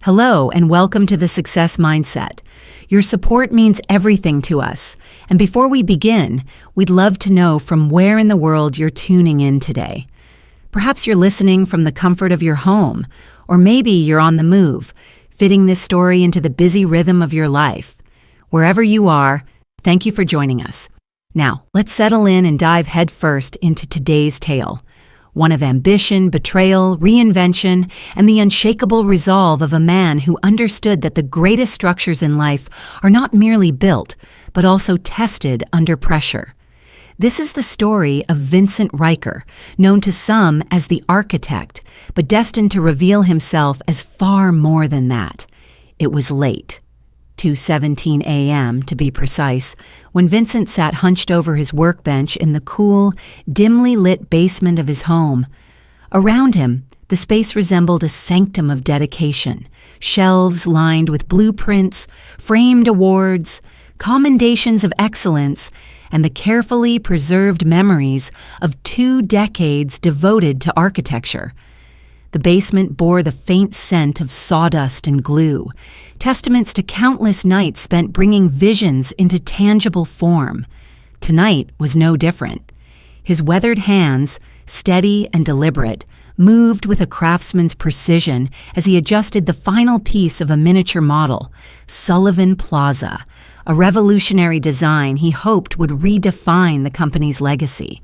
Hello, and welcome to the Success Mindset. Your support means everything to us. And before we begin, we'd love to know from where in the world you're tuning in today. Perhaps you're listening from the comfort of your home, or maybe you're on the move, fitting this story into the busy rhythm of your life. Wherever you are, thank you for joining us. Now, let's settle in and dive headfirst into today's tale. One of ambition, betrayal, reinvention, and the unshakable resolve of a man who understood that the greatest structures in life are not merely built, but also tested under pressure. This is the story of Vincent Riker, known to some as the architect, but destined to reveal himself as far more than that. It was late. 2:17 a.m., to be precise, when Vincent sat hunched over his workbench in the cool, dimly lit basement of his home. Around him, the space resembled a sanctum of dedication, shelves lined with blueprints, framed awards, commendations of excellence, and the carefully preserved memories of 2 decades devoted to architecture. The basement bore the faint scent of sawdust and glue, testaments to countless nights spent bringing visions into tangible form. Tonight was no different. His weathered hands, steady and deliberate, moved with a craftsman's precision as he adjusted the final piece of a miniature model, Sullivan Plaza, a revolutionary design he hoped would redefine the company's legacy.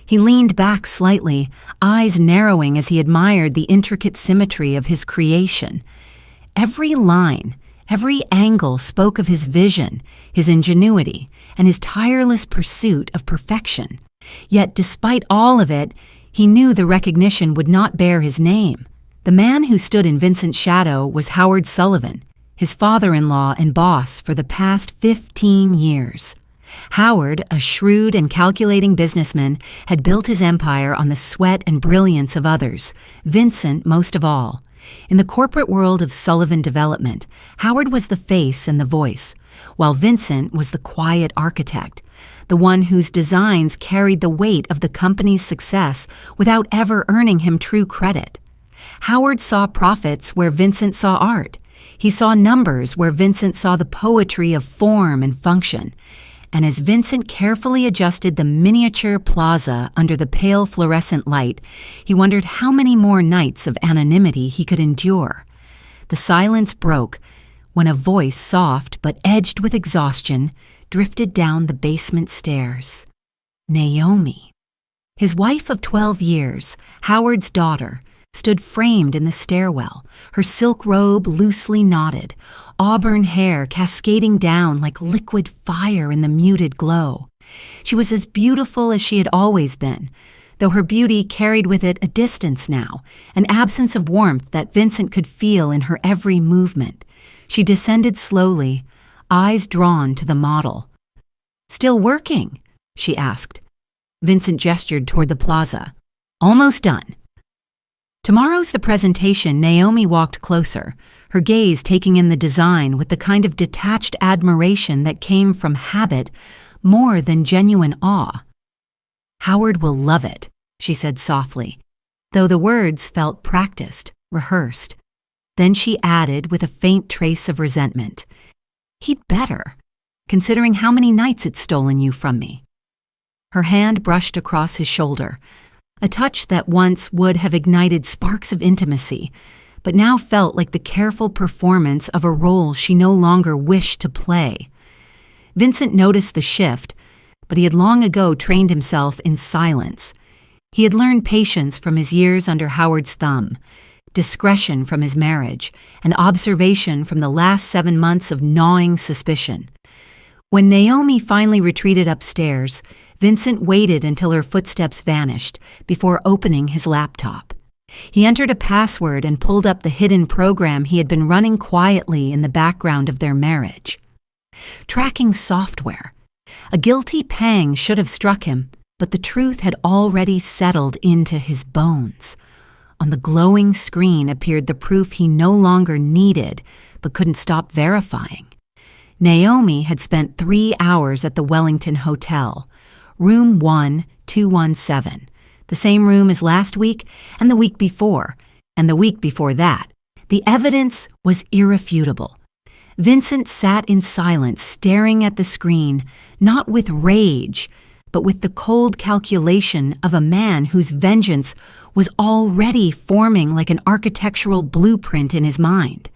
He leaned back slightly, eyes narrowing as he admired the intricate symmetry of his creation. Every line, every angle spoke of his vision, his ingenuity, and his tireless pursuit of perfection. Yet, despite all of it, he knew the recognition would not bear his name. The man who stood in Vincent's shadow was Howard Sullivan, his father-in-law and boss for the past 15 years. Howard, a shrewd and calculating businessman, had built his empire on the sweat and brilliance of others, Vincent most of all. In the corporate world of Sullivan Development, Howard was the face and the voice, while Vincent was the quiet architect, the one whose designs carried the weight of the company's success without ever earning him true credit. Howard saw profits where Vincent saw art. He saw numbers where Vincent saw the poetry of form and function. And as Vincent carefully adjusted the miniature plaza under the pale fluorescent light, he wondered how many more nights of anonymity he could endure. The silence broke when a voice, soft but edged with exhaustion, drifted down the basement stairs. Naomi. His wife of 12 years, Howard's daughter, stood framed in the stairwell, her silk robe loosely knotted, auburn hair cascading down like liquid fire in the muted glow. She was as beautiful as she had always been, though her beauty carried with it a distance now, an absence of warmth that Vincent could feel in her every movement. She descended slowly, eyes drawn to the model. "Still working?" she asked. Vincent gestured toward the plaza. "Almost done." Tomorrow's the presentation. Naomi walked closer, her gaze taking in the design with the kind of detached admiration that came from habit more than genuine awe. "Howard will love it," she said softly, though the words felt practiced, rehearsed. Then she added with a faint trace of resentment, "He'd better, considering how many nights it's stolen you from me." Her hand brushed across his shoulder, a touch that once would have ignited sparks of intimacy, but now felt like the careful performance of a role she no longer wished to play. Vincent noticed the shift, but he had long ago trained himself in silence. He had learned patience from his years under Howard's thumb, discretion from his marriage, and observation from the last 7 months of gnawing suspicion. When Naomi finally retreated upstairs, Vincent waited until her footsteps vanished before opening his laptop. He entered a password and pulled up the hidden program he had been running quietly in the background of their marriage. Tracking software. A guilty pang should have struck him, but the truth had already settled into his bones. On the glowing screen appeared the proof he no longer needed, but couldn't stop verifying. Naomi had spent 3 hours at the Wellington Hotel, room 1217, the same room as last week and the week before that, The evidence was irrefutable. Vincent sat in silence, staring at the screen, not with rage, but with the cold calculation of a man whose vengeance was already forming like an architectural blueprint in his mind.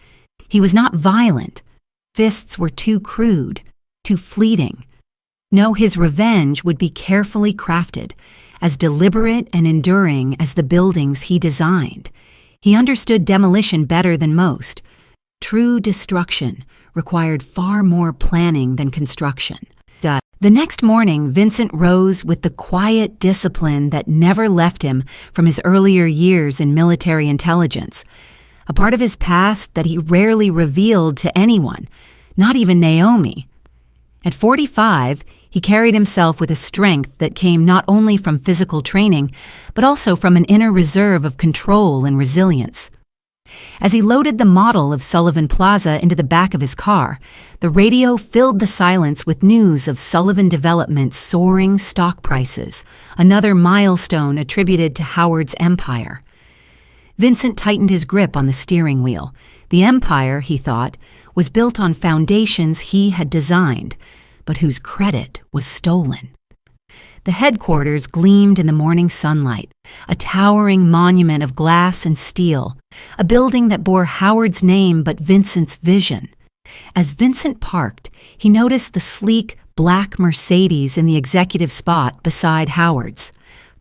He was not violent. Fists were too crude, too fleeting. No, his revenge would be carefully crafted, as deliberate and enduring as the buildings he designed. He understood demolition better than most. True destruction required far more planning than construction. The next morning, Vincent rose with the quiet discipline that never left him from his earlier years in military intelligence, a part of his past that he rarely revealed to anyone, not even Naomi. At 45, he carried himself with a strength that came not only from physical training, but also from an inner reserve of control and resilience. As he loaded the model of Sullivan Plaza into the back of his car, the radio filled the silence with news of Sullivan Development's soaring stock prices, another milestone attributed to Howard's empire. Vincent tightened his grip on the steering wheel. The empire, he thought, was built on foundations he had designed, but whose credit was stolen. The headquarters gleamed in the morning sunlight, a towering monument of glass and steel, a building that bore Howard's name but Vincent's vision. As Vincent parked, he noticed the sleek black Mercedes in the executive spot beside Howard's.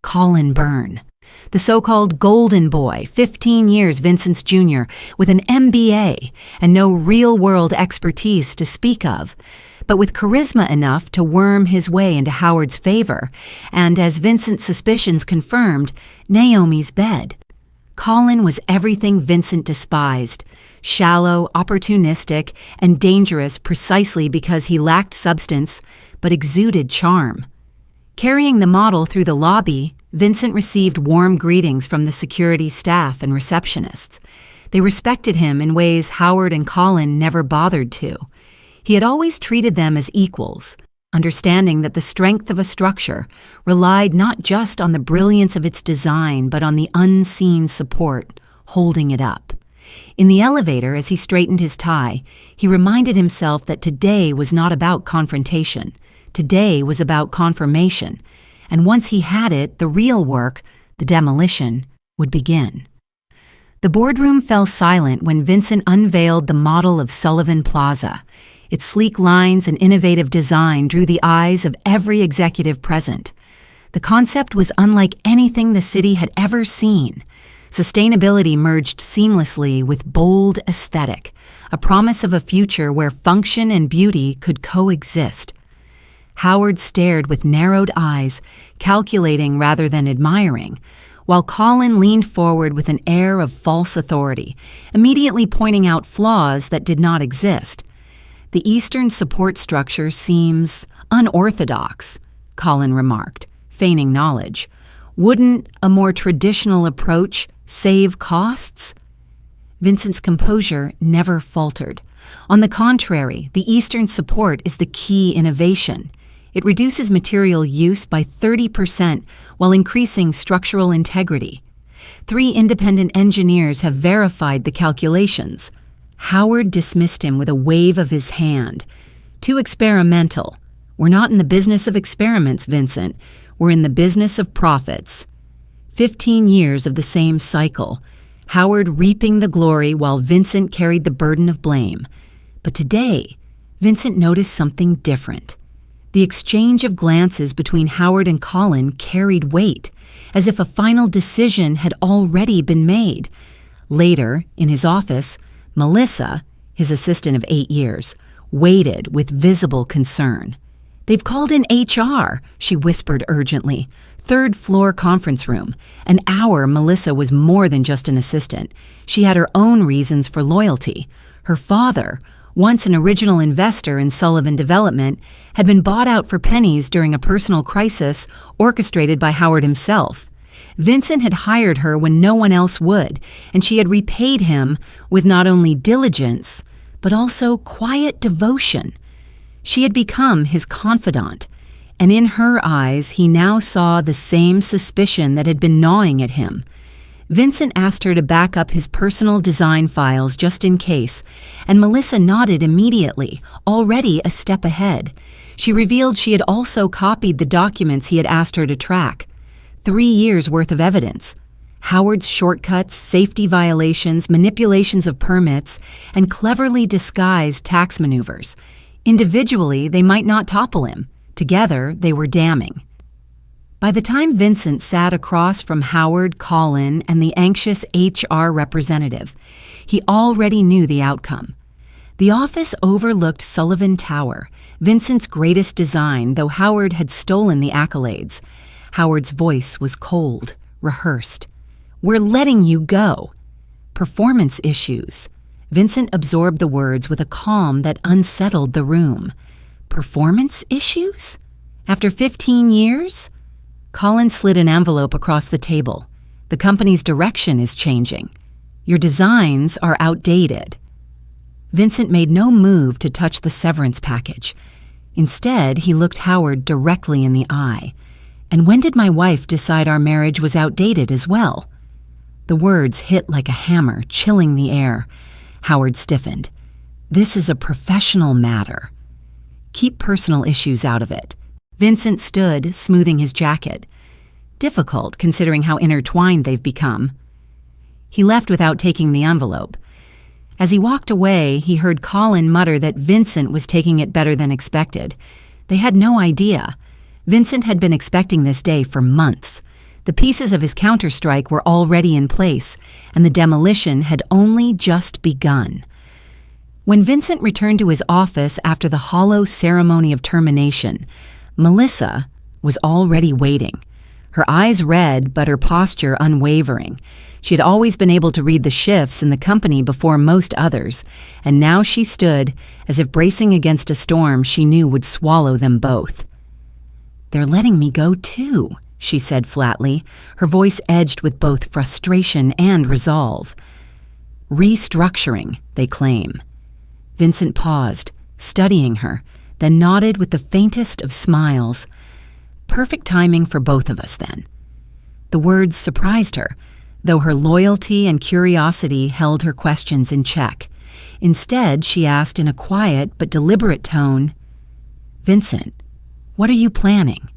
Colin Byrne, the so-called golden boy, 15 years Vincent's junior, with an MBA and no real-world expertise to speak of, but with charisma enough to worm his way into Howard's favor, and as Vincent's suspicions confirmed, Naomi's bed. Colin was everything Vincent despised, shallow, opportunistic, and dangerous precisely because he lacked substance, but exuded charm. Carrying the model through the lobby, Vincent received warm greetings from the security staff and receptionists. They respected him in ways Howard and Colin never bothered to. He had always treated them as equals, understanding that the strength of a structure relied not just on the brilliance of its design, but on the unseen support holding it up. In the elevator, as he straightened his tie, he reminded himself that today was not about confrontation. Today was about confirmation, and once he had it, the real work, the demolition, would begin. The boardroom fell silent when Vincent unveiled the model of Sullivan Plaza. Its sleek lines and innovative design drew the eyes of every executive present. The concept was unlike anything the city had ever seen. Sustainability merged seamlessly with bold aesthetic, a promise of a future where function and beauty could coexist. Howard stared with narrowed eyes, calculating rather than admiring, while Colin leaned forward with an air of false authority, immediately pointing out flaws that did not exist. The Eastern support structure seems unorthodox, Colin remarked, feigning knowledge. Wouldn't a more traditional approach save costs? Vincent's composure never faltered. On the contrary, the Eastern support is the key innovation. It reduces material use by 30% while increasing structural integrity. 3 independent engineers have verified the calculations. Howard dismissed him with a wave of his hand. Too experimental. We're not in the business of experiments, Vincent. We're in the business of profits. 15 years of the same cycle. Howard reaping the glory while Vincent carried the burden of blame. But today, Vincent noticed something different. The exchange of glances between Howard and Colin carried weight, as if a final decision had already been made. Later, in his office, Melissa, his assistant of 8 years, waited with visible concern. "They've called in HR," she whispered urgently. 3rd floor conference room. An hour, Melissa was more than just an assistant. She had her own reasons for loyalty. Her father, once an original investor in Sullivan Development, had been bought out for pennies during a personal crisis orchestrated by Howard himself. Vincent had hired her when no one else would, and she had repaid him with not only diligence, but also quiet devotion. She had become his confidant, and in her eyes he now saw the same suspicion that had been gnawing at him. Vincent asked her to back up his personal design files just in case, and Melissa nodded immediately, already a step ahead. She revealed she had also copied the documents he had asked her to track. 3 years' worth of evidence. Howard's shortcuts, safety violations, manipulations of permits, and cleverly disguised tax maneuvers. Individually, they might not topple him. Together, they were damning. By the time Vincent sat across from Howard, Colin, and the anxious HR representative, he already knew the outcome. The office overlooked Sullivan Tower, Vincent's greatest design, though Howard had stolen the accolades. Howard's voice was cold, rehearsed. "We're letting you go." Performance issues. Vincent absorbed the words with a calm that unsettled the room. Performance issues? After 15 years? Colin slid an envelope across the table. "The company's direction is changing. Your designs are outdated." Vincent made no move to touch the severance package. Instead, he looked Howard directly in the eye. "And when did my wife decide our marriage was outdated as well?" The words hit like a hammer, chilling the air. Howard stiffened. "This is a professional matter. Keep personal issues out of it." Vincent stood, smoothing his jacket. Difficult, considering how intertwined they've become. He left without taking the envelope. As he walked away, he heard Colin mutter that Vincent was taking it better than expected. They had no idea. Vincent had been expecting this day for months. The pieces of his counterstrike were already in place, and the demolition had only just begun. When Vincent returned to his office after the hollow ceremony of termination, Melissa was already waiting. Her eyes red, but her posture unwavering. She had always been able to read the shifts in the company before most others, and now she stood as if bracing against a storm she knew would swallow them both. "They're letting me go too," she said flatly, her voice edged with both frustration and resolve. "Restructuring, they claim." Vincent paused, studying her, then nodded with the faintest of smiles. "Perfect timing for both of us, then." The words surprised her, though her loyalty and curiosity held her questions in check. Instead, she asked in a quiet but deliberate tone, "Vincent, what are you planning?"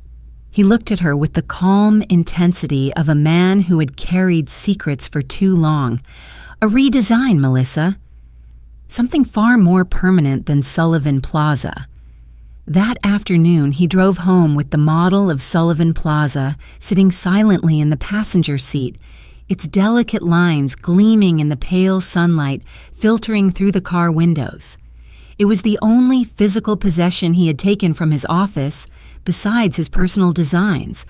He looked at her with the calm intensity of a man who had carried secrets for too long. "A redesign, Melissa. Something far more permanent than Sullivan Plaza." That afternoon, he drove home with the model of Sullivan Plaza sitting silently in the passenger seat, its delicate lines gleaming in the pale sunlight filtering through the car windows. It was the only physical possession he had taken from his office, besides his personal designs,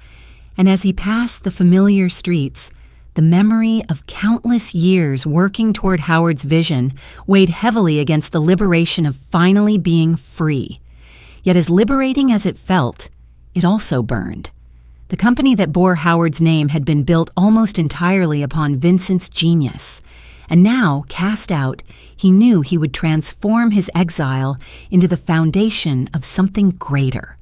and as he passed the familiar streets, the memory of countless years working toward Howard's vision weighed heavily against the liberation of finally being free. Yet as liberating as it felt, it also burned. The company that bore Howard's name had been built almost entirely upon Vincent's genius, and now, cast out, he knew he would transform his exile into the foundation of something greater.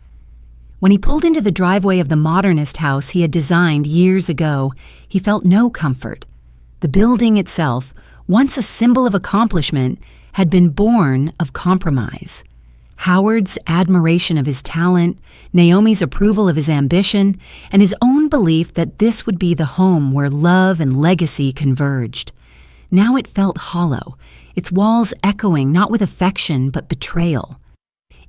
When he pulled into the driveway of the modernist house he had designed years ago, he felt no comfort. The building itself, once a symbol of accomplishment, had been born of compromise. Howard's admiration of his talent, Naomi's approval of his ambition, and his own belief that this would be the home where love and legacy converged. Now it felt hollow, its walls echoing not with affection but betrayal.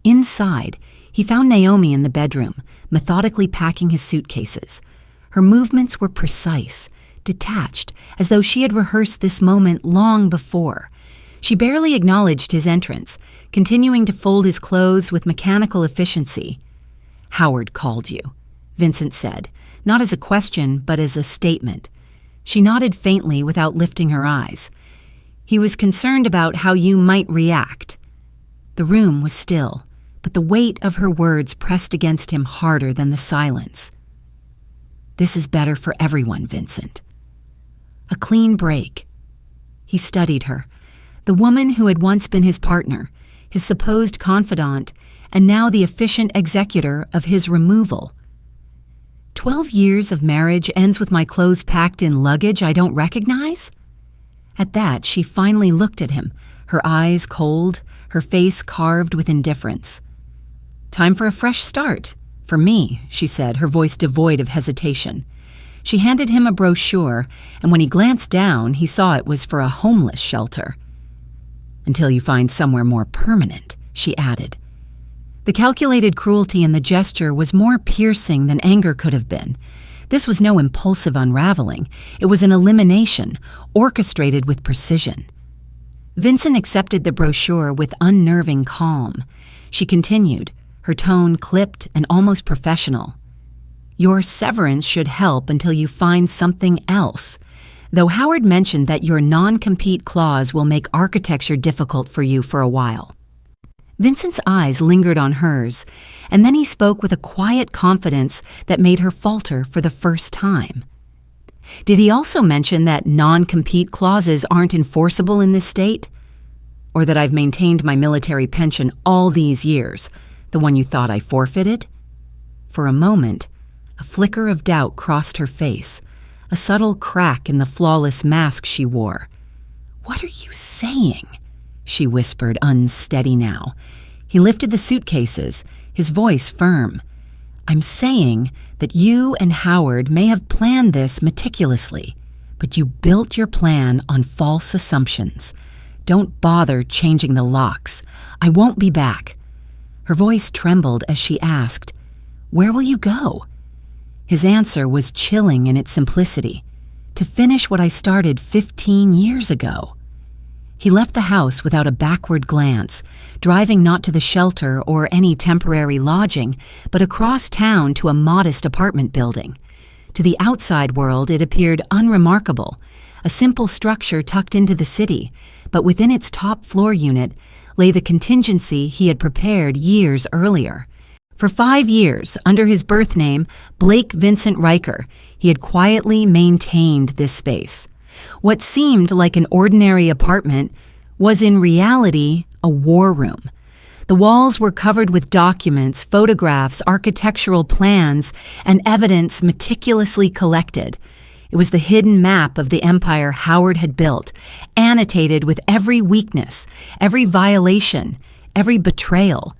Inside, he found Naomi in the bedroom, methodically packing his suitcases. Her movements were precise, detached, as though she had rehearsed this moment long before. She barely acknowledged his entrance, continuing to fold his clothes with mechanical efficiency. "Howard called you," Vincent said, not as a question but as a statement. She nodded faintly without lifting her eyes. "He was concerned about how you might react." The room was still, but the weight of her words pressed against him harder than the silence. "This is better for everyone, Vincent." A clean break. He studied her, the woman who had once been his partner, his supposed confidant, and now the efficient executor of his removal. 12 years of marriage ends with my clothes packed in luggage I don't recognize? At that, she finally looked at him, her eyes cold, her face carved with indifference. Time for a fresh start. For me, she said, her voice devoid of hesitation. She handed him a brochure, and when he glanced down, he saw it was for a homeless shelter. Until you find somewhere more permanent, she added. The calculated cruelty in the gesture was more piercing than anger could have been. This was no impulsive unraveling. It was an elimination, orchestrated with precision. Vincent accepted the brochure with unnerving calm. She continued, her tone clipped and almost professional. Your severance should help until you find something else. Though Howard mentioned that your non-compete clause will make architecture difficult for you for a while. Vincent's eyes lingered on hers, and then he spoke with a quiet confidence that made her falter for the first time. Did he also mention that non-compete clauses aren't enforceable in this state? Or that I've maintained my military pension all these years, the one you thought I forfeited? For a moment, a flicker of doubt crossed her face, a subtle crack in the flawless mask she wore. What are you saying? She whispered, unsteady now. He lifted the suitcases, his voice firm. I'm saying that you and Howard may have planned this meticulously, but you built your plan on false assumptions. Don't bother changing the locks. I won't be back. Her voice trembled as she asked, Where will you go? His answer was chilling in its simplicity. To finish what I started 15 years ago. He left the house without a backward glance, driving not to the shelter or any temporary lodging, but across town to a modest apartment building. To the outside world, it appeared unremarkable, a simple structure tucked into the city, but within its top floor unit lay the contingency he had prepared years earlier. For 5 years, under his birth name, Blake Vincent Riker, he had quietly maintained this space. What seemed like an ordinary apartment was in reality a war room. The walls were covered with documents, photographs, architectural plans, and evidence meticulously collected. It was the hidden map of the empire Howard had built, annotated with every weakness, every violation, every betrayal.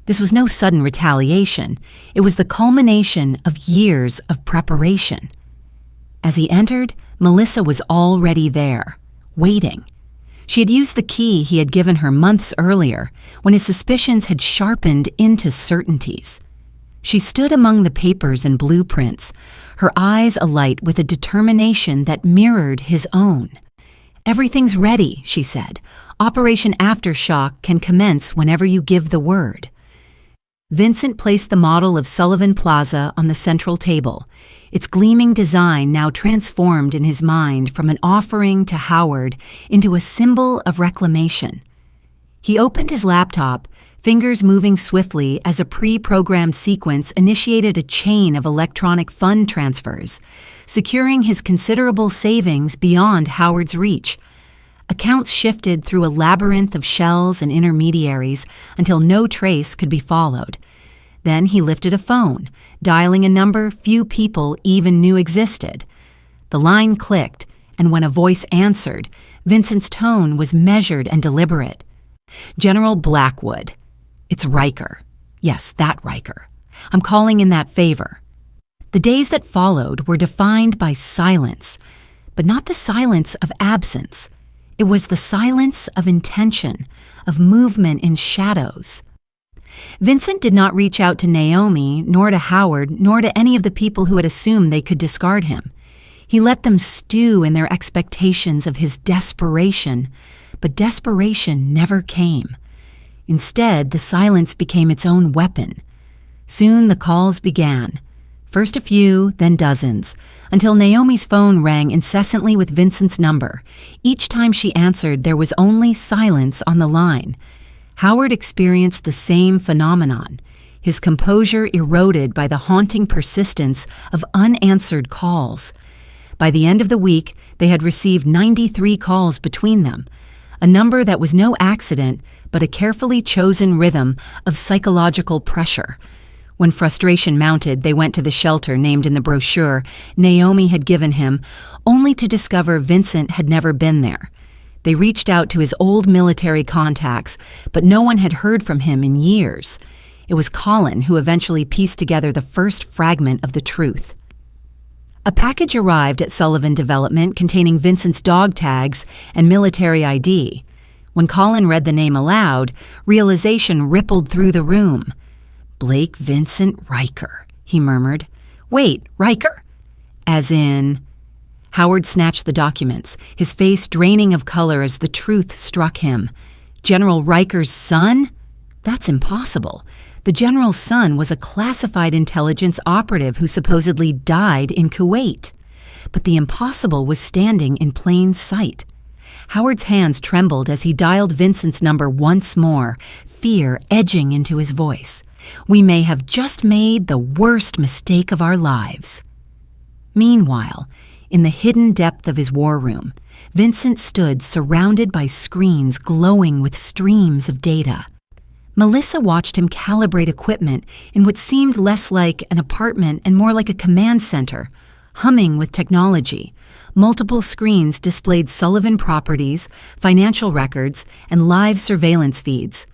This was no sudden retaliation. It was the culmination of years of preparation. As he entered, Melissa was already there, waiting. She had used the key he had given her months earlier, when his suspicions had sharpened into certainties. She stood among the papers and blueprints, her eyes alight with a determination that mirrored his own. Everything's ready, she said. Operation Aftershock can commence whenever you give the word. Vincent placed the model of Sullivan Plaza on the central table, its gleaming design now transformed in his mind from an offering to Howard into a symbol of reclamation. He opened his laptop, fingers moving swiftly as a pre-programmed sequence initiated a chain of electronic fund transfers, securing his considerable savings beyond Howard's reach. Accounts shifted through a labyrinth of shells and intermediaries until no trace could be followed. Then he lifted a phone, dialing a number few people even knew existed. The line clicked, and when a voice answered, Vincent's tone was measured and deliberate. General Blackwood. It's Riker. Yes, that Riker. I'm calling in that favor. The days that followed were defined by silence, but not the silence of absence. It was the silence of intention, of movement in shadows. Vincent did not reach out to Naomi, nor to Howard, nor to any of the people who had assumed they could discard him. He let them stew in their expectations of his desperation, but desperation never came. Instead, the silence became its own weapon. Soon the calls began. First a few, then dozens, until Naomi's phone rang incessantly with Vincent's number. Each time she answered, there was only silence on the line. Howard experienced the same phenomenon, his composure eroded by the haunting persistence of unanswered calls. By the end of the week, they had received 93 calls between them, a number that was no accident, but a carefully chosen rhythm of psychological pressure. When frustration mounted, they went to the shelter named in the brochure Naomi had given him, only to discover Vincent had never been there. They reached out to his old military contacts, but no one had heard from him in years. It was Colin who eventually pieced together the first fragment of the truth. A package arrived at Sullivan Development containing Vincent's dog tags and military ID. When Colin read the name aloud, realization rippled through the room. "Blake Vincent Riker," he murmured. "Wait, Riker? As in—" Howard snatched the documents, his face draining of color as the truth struck him. General Riker's son? That's impossible. The general's son was a classified intelligence operative who supposedly died in Kuwait. But the impossible was standing in plain sight. Howard's hands trembled as he dialed Vincent's number once more, fear edging into his voice. "We may have just made the worst mistake of our lives." Meanwhile, in the hidden depth of his war room, Vincent stood surrounded by screens glowing with streams of data. Melissa watched him calibrate equipment in what seemed less like an apartment and more like a command center, humming with technology. Multiple screens displayed Sullivan properties, financial records, and live surveillance feeds.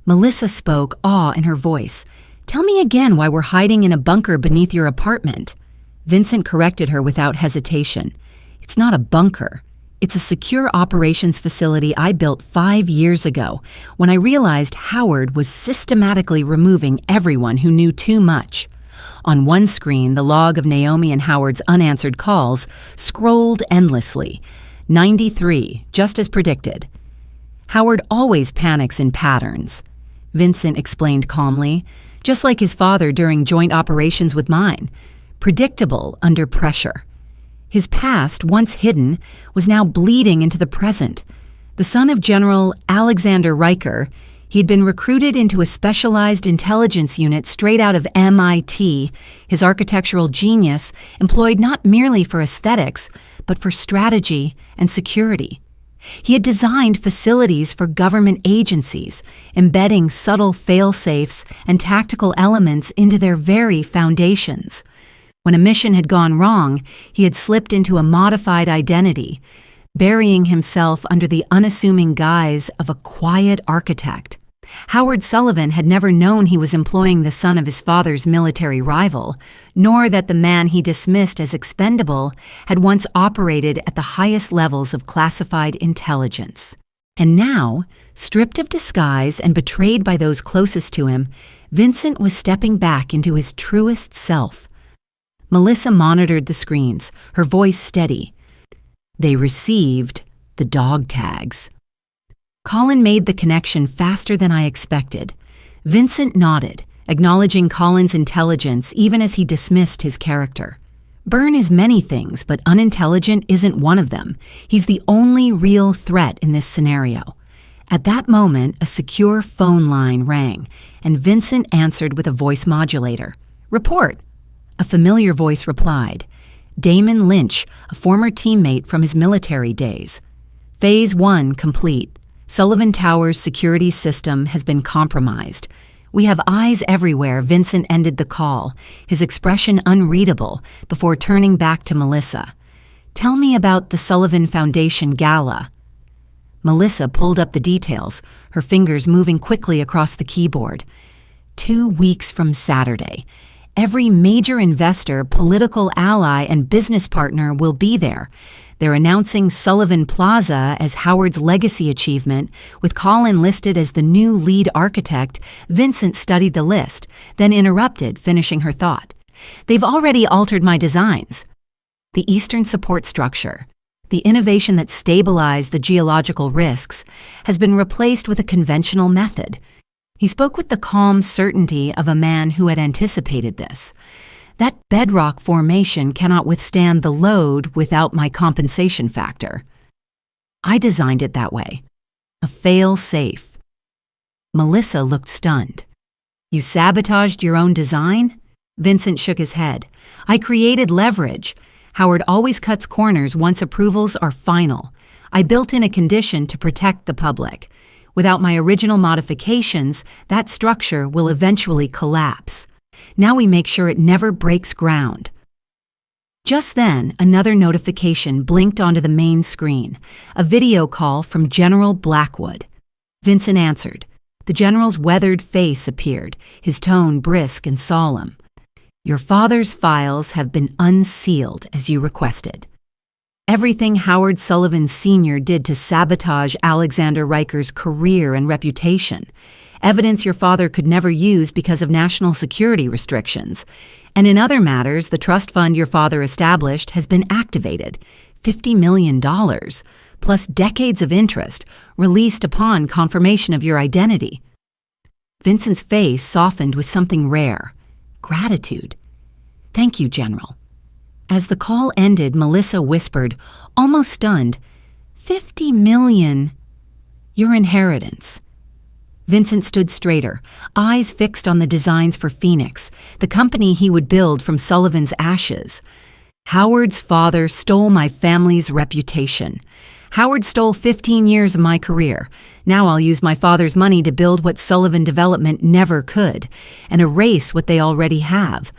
Melissa spoke, awe in her voice. "Tell me again why we're hiding in a bunker beneath your apartment." Vincent corrected her without hesitation. "It's not a bunker. It's a secure operations facility I built 5 years ago when I realized Howard was systematically removing everyone who knew too much." On one screen, the log of Naomi and Howard's unanswered calls scrolled endlessly. 93, just as predicted. "Howard always panics in patterns," Vincent explained calmly, "just like his father during joint operations with mine. Predictable under pressure." His past, once hidden, was now bleeding into the present. The son of General Alexander Riker, he had been recruited into a specialized intelligence unit straight out of MIT, his architectural genius employed not merely for aesthetics, but for strategy and security. He had designed facilities for government agencies, embedding subtle fail-safes and tactical elements into their very foundations. When a mission had gone wrong, he had slipped into a modified identity, burying himself under the unassuming guise of a quiet architect. Howard Sullivan had never known he was employing the son of his father's military rival, nor that the man he dismissed as expendable had once operated at the highest levels of classified intelligence. And now, stripped of disguise and betrayed by those closest to him, Vincent was stepping back into his truest self. Melissa monitored the screens, her voice steady. They received the dog tags. Colin made the connection faster than I expected. Vincent nodded, acknowledging Colin's intelligence even as he dismissed his character. Byrne is many things, but unintelligent isn't one of them. He's the only real threat in this scenario. At that moment, a secure phone line rang, and Vincent answered with a voice modulator. "Report." A familiar voice replied. Damon Lynch, a former teammate from his military days. Phase 1 complete. Sullivan Towers' security system has been compromised. "We have eyes everywhere," Vincent ended the call, his expression unreadable, before turning back to Melissa. "Tell me about the Sullivan Foundation Gala." Melissa pulled up the details, her fingers moving quickly across the keyboard. 2 weeks from Saturday. Every major investor, political ally, and business partner will be there. They're announcing Sullivan Plaza as Howard's legacy achievement, with Colin listed as the new lead architect. Vincent studied the list, then interrupted, finishing her thought. "They've already altered my designs." The Eastern support structure, the innovation that stabilized the geological risks, has been replaced with a conventional method. He spoke with the calm certainty of a man who had anticipated this. "That bedrock formation cannot withstand the load without my compensation factor. I designed it that way. A fail-safe." Melissa looked stunned. "You sabotaged your own design?" Vincent shook his head. "I created leverage. Howard always cuts corners once approvals are final. I built in a condition to protect the public. Without my original modifications, that structure will eventually collapse." Now we make sure it never breaks ground. Just then, another notification blinked onto the main screen, a video call from General Blackwood. Vincent answered. The general's weathered face appeared, his tone brisk and solemn. Your father's files have been unsealed as you requested. Everything Howard Sullivan Sr. did to sabotage Alexander Riker's career and reputation, evidence your father could never use because of national security restrictions. And in other matters, the trust fund your father established has been activated, $50 million, plus decades of interest, released upon confirmation of your identity. Vincent's face softened with something rare, gratitude. Thank you, General. As the call ended, Melissa whispered, almost stunned, $50 million, your inheritance. Vincent stood straighter, eyes fixed on the designs for Phoenix, the company he would build from Sullivan's ashes. Howard's father stole my family's reputation. Howard stole 15 years of my career. Now I'll use my father's money to build what Sullivan Development never could, and erase what they already have,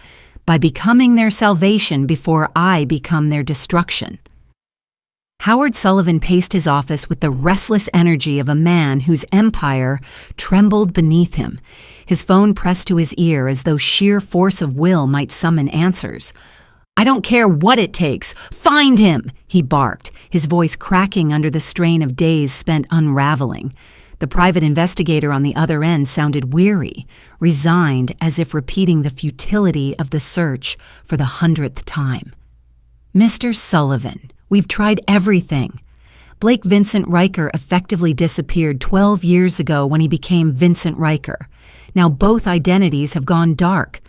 by becoming their salvation before I become their destruction. Howard Sullivan paced his office with the restless energy of a man whose empire trembled beneath him, his phone pressed to his ear as though sheer force of will might summon answers. I don't care what it takes. Find him, he barked, his voice cracking under the strain of days spent unraveling. The private investigator on the other end sounded weary, resigned, as if repeating the futility of the search for the 100th time. Mr. Sullivan, we've tried everything. Blake Vincent Riker effectively disappeared 12 years ago when he became Vincent Riker. Now both identities have gone dark.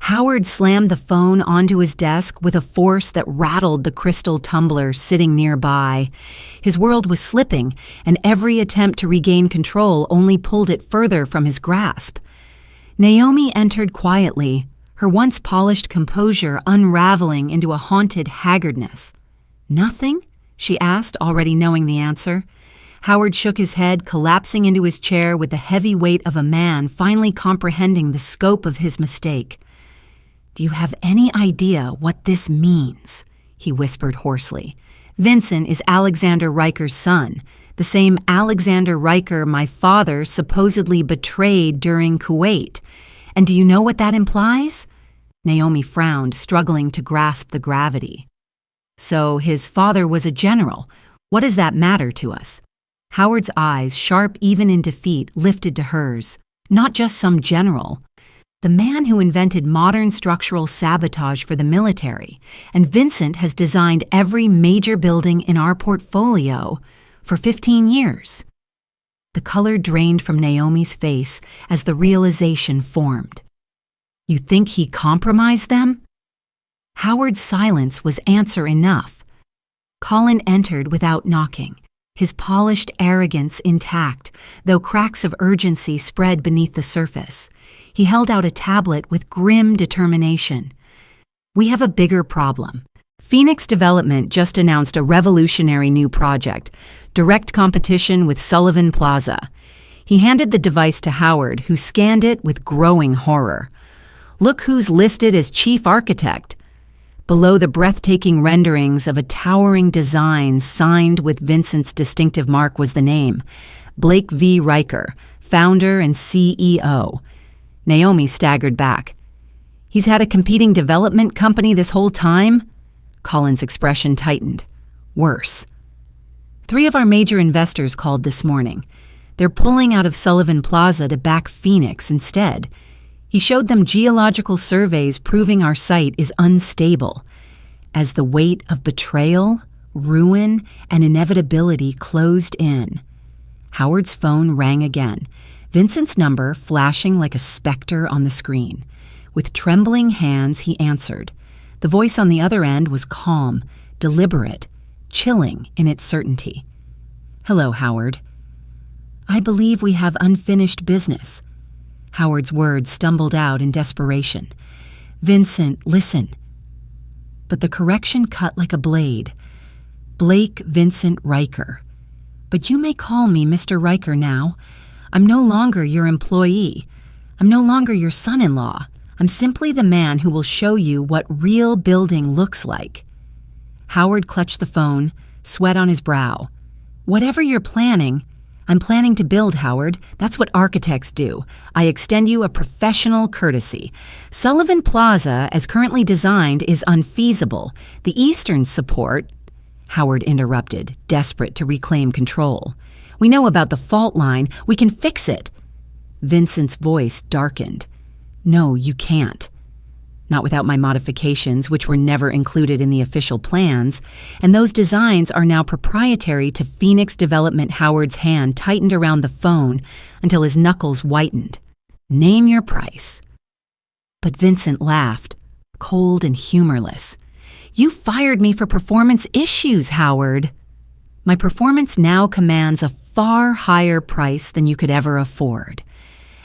Howard slammed the phone onto his desk with a force that rattled the crystal tumbler sitting nearby. His world was slipping, and every attempt to regain control only pulled it further from his grasp. Naomi entered quietly, her once polished composure unraveling into a haunted haggardness. Nothing? She asked, already knowing the answer. Howard shook his head, collapsing into his chair with the heavy weight of a man finally comprehending the scope of his mistake. Do you have any idea what this means? He whispered hoarsely. Vincent is Alexander Riker's son, the same Alexander Riker my father supposedly betrayed during Kuwait. And do you know what that implies? Naomi frowned, struggling to grasp the gravity. So his father was a general. What does that matter to us? Howard's eyes, sharp even in defeat, lifted to hers. Not just some general. The man who invented modern structural sabotage for the military, and Vincent has designed every major building in our portfolio for 15 years. The color drained from Naomi's face as the realization formed. You think he compromised them? Howard's silence was answer enough. Colin entered without knocking, his polished arrogance intact, though cracks of urgency spread beneath the surface. He held out a tablet with grim determination. We have a bigger problem. Phoenix Development just announced a revolutionary new project, direct competition with Sullivan Plaza. He handed the device to Howard, who scanned it with growing horror. Look who's listed as chief architect. Below the breathtaking renderings of a towering design signed with Vincent's distinctive mark was the name, Blake V. Riker, founder and CEO. Naomi staggered back. He's had a competing development company this whole time? Colin's expression tightened. Worse. 3 of our major investors called this morning. They're pulling out of Sullivan Plaza to back Phoenix instead. He showed them geological surveys proving our site is unstable. As the weight of betrayal, ruin, and inevitability closed in. Howard's phone rang again. Vincent's number flashing like a specter on the screen. With trembling hands, he answered. The voice on the other end was calm, deliberate, chilling in its certainty. Hello, Howard. I believe we have unfinished business. Howard's words stumbled out in desperation. Vincent, listen. But the correction cut like a blade. Blake Vincent Riker. But you may call me Mr. Riker now. I'm no longer your employee. I'm no longer your son-in-law. I'm simply the man who will show you what real building looks like." Howard clutched the phone, sweat on his brow. "Whatever you're planning, I'm planning to build, Howard. That's what architects do. I extend you a professional courtesy. Sullivan Plaza, as currently designed, is unfeasible. The eastern support—" Howard interrupted, desperate to reclaim control. "We know about the fault line. We can fix it." Vincent's voice darkened. "No, you can't. Not without my modifications, which were never included in the official plans, and those designs are now proprietary to Phoenix Development." Howard's hand tightened around the phone until his knuckles whitened. "Name your price." But Vincent laughed, cold and humorless. "You fired me for performance issues, Howard." "My performance now commands a far higher price than you could ever afford."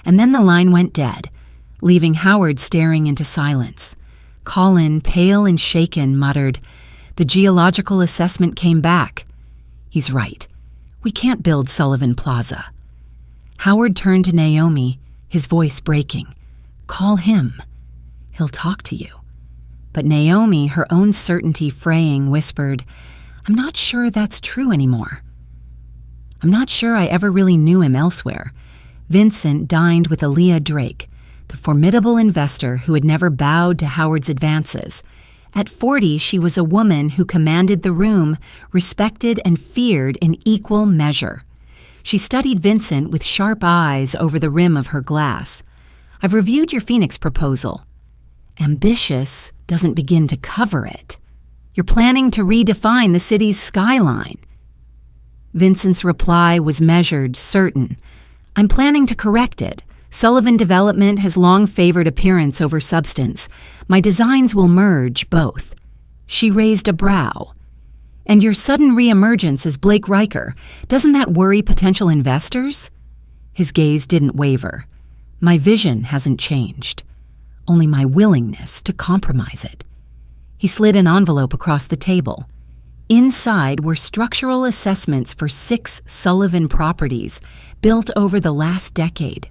And then the line went dead, leaving Howard staring into silence. Colin, pale and shaken, muttered, "The geological assessment came back." "He's right. We can't build Sullivan Plaza." Howard turned to Naomi, his voice breaking. "Call him. He'll talk to you." But Naomi, her own certainty fraying, whispered, "I'm not sure that's true anymore. I'm not sure I ever really knew him elsewhere." Vincent dined with Aaliyah Drake, the formidable investor who had never bowed to Howard's advances. At 40, she was a woman who commanded the room, respected and feared in equal measure. She studied Vincent with sharp eyes over the rim of her glass. "I've reviewed your Phoenix proposal. Ambitious doesn't begin to cover it. You're planning to redefine the city's skyline." Vincent's reply was measured, certain. "I'm planning to correct it. Sullivan Development has long favored appearance over substance. My designs will merge both." She raised a brow. "And your sudden reemergence as Blake Riker, doesn't that worry potential investors?" His gaze didn't waver. "My vision hasn't changed. Only my willingness to compromise it." He slid an envelope across the table. Inside were structural assessments for 6 Sullivan properties built over the last decade.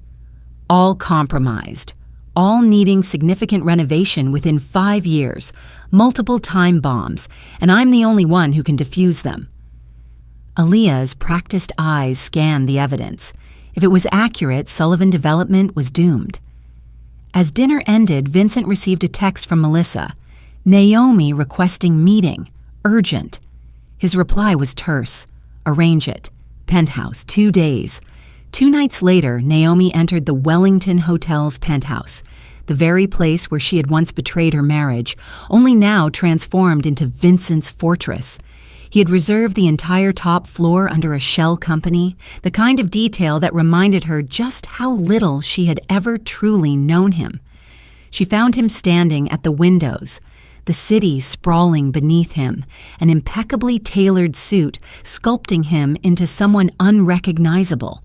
All compromised, all needing significant renovation within 5 years, multiple time bombs, and I'm the only one who can defuse them. Aaliyah's practiced eyes scanned the evidence. If it was accurate, Sullivan Development was doomed. As dinner ended, Vincent received a text from Melissa. Naomi requesting meeting, urgent. His reply was terse. Arrange it. Penthouse, 2 days. 2 nights later, Naomi entered the Wellington Hotel's penthouse, the very place where she had once betrayed her marriage, only now transformed into Vincent's fortress. He had reserved the entire top floor under a shell company, the kind of detail that reminded her just how little she had ever truly known him. She found him standing at the windows, the city sprawling beneath him, an impeccably tailored suit sculpting him into someone unrecognizable.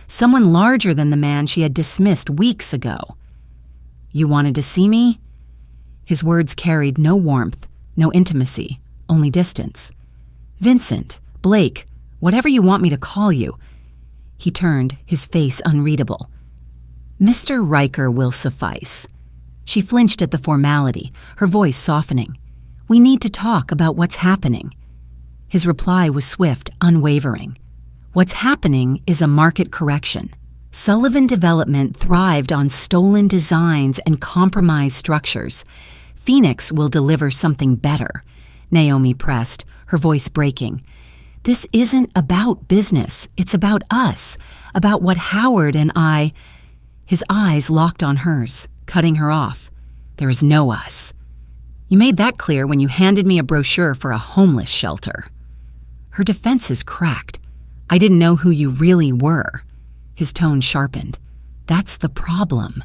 Someone larger than the man she had dismissed weeks ago. "You wanted to see me?" His words carried no warmth, no intimacy, only distance. "Vincent, Blake, whatever you want me to call you." He turned, his face unreadable. "Mr. Riker will suffice." She flinched at the formality, her voice softening. "We need to talk about what's happening." His reply was swift, unwavering. "What's happening is a market correction. Sullivan Development thrived on stolen designs and compromised structures. Phoenix will deliver something better," Naomi pressed, her voice breaking. "This isn't about business. It's about us, about what Howard and I—" His eyes locked on hers, cutting her off. "There is no us. You made that clear when you handed me a brochure for a homeless shelter." Her defenses cracked. "I didn't know who you really were." His tone sharpened. "That's the problem.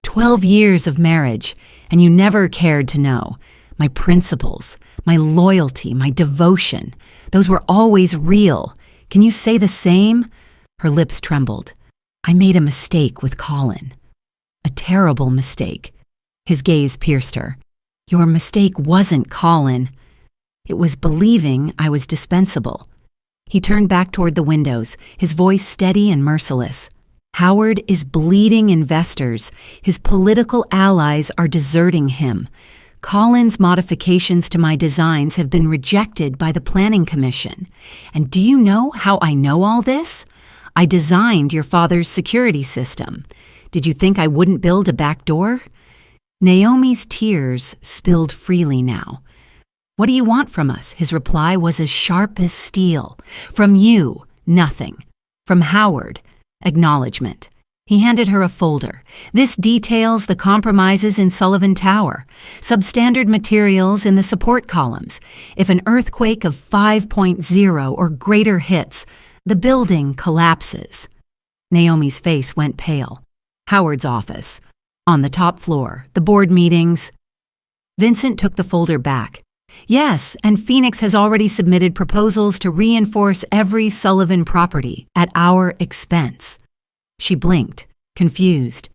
12 years of marriage, and you never cared to know. My principles, my loyalty, my devotion, those were always real. Can you say the same?" Her lips trembled. "I made a mistake with Colin. A terrible mistake." His gaze pierced her. "Your mistake wasn't Colin. It was believing I was dispensable." He turned back toward the windows, his voice steady and merciless. Howard is bleeding investors. His political allies are deserting him. Colin's modifications to my designs have been rejected by the Planning Commission. And do you know how I know all this? I designed your father's security system. Did you think I wouldn't build a back door? Naomi's tears spilled freely now. What do you want from us? His reply was as sharp as steel. From you, nothing. From Howard, acknowledgement. He handed her a folder. This details the compromises in Sullivan Tower, substandard materials in the support columns. If an earthquake of 5.0 or greater hits, the building collapses. Naomi's face went pale. Howard's office. On the top floor, the board meetings. Vincent took the folder back. Yes, and Phoenix has already submitted proposals to reinforce every Sullivan property at our expense. She blinked, confused.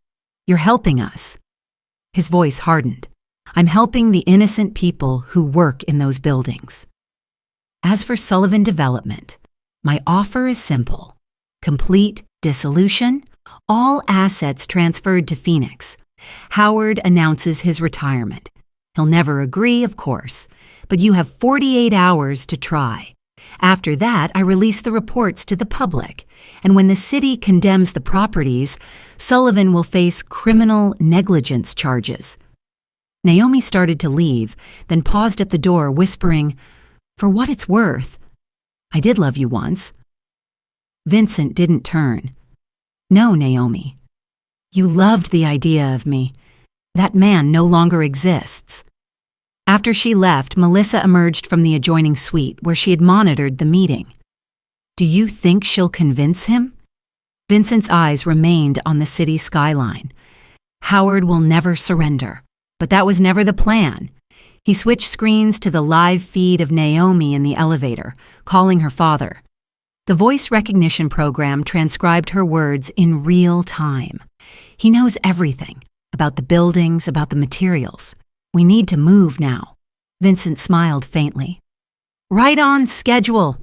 You're helping us. His voice hardened. I'm helping the innocent people who work in those buildings. As for Sullivan Development, my offer is simple. Complete dissolution, all assets transferred to Phoenix. Howard announces his retirement. He'll never agree, of course, but you have 48 hours to try. After that, I release the reports to the public, and when the city condemns the properties, Sullivan will face criminal negligence charges. Naomi started to leave, then paused at the door, whispering, "For what it's worth, I did love you once." Vincent didn't turn. "No, Naomi. You loved the idea of me. That man no longer exists." After she left, Melissa emerged from the adjoining suite where she had monitored the meeting. "Do you think she'll convince him?" Vincent's eyes remained on the city skyline. Howard will never surrender, but that was never the plan. He switched screens to the live feed of Naomi in the elevator, calling her father. The voice recognition program transcribed her words in real time. He knows everything about the buildings, about the materials. We need to move now. Vincent smiled faintly. Right on schedule.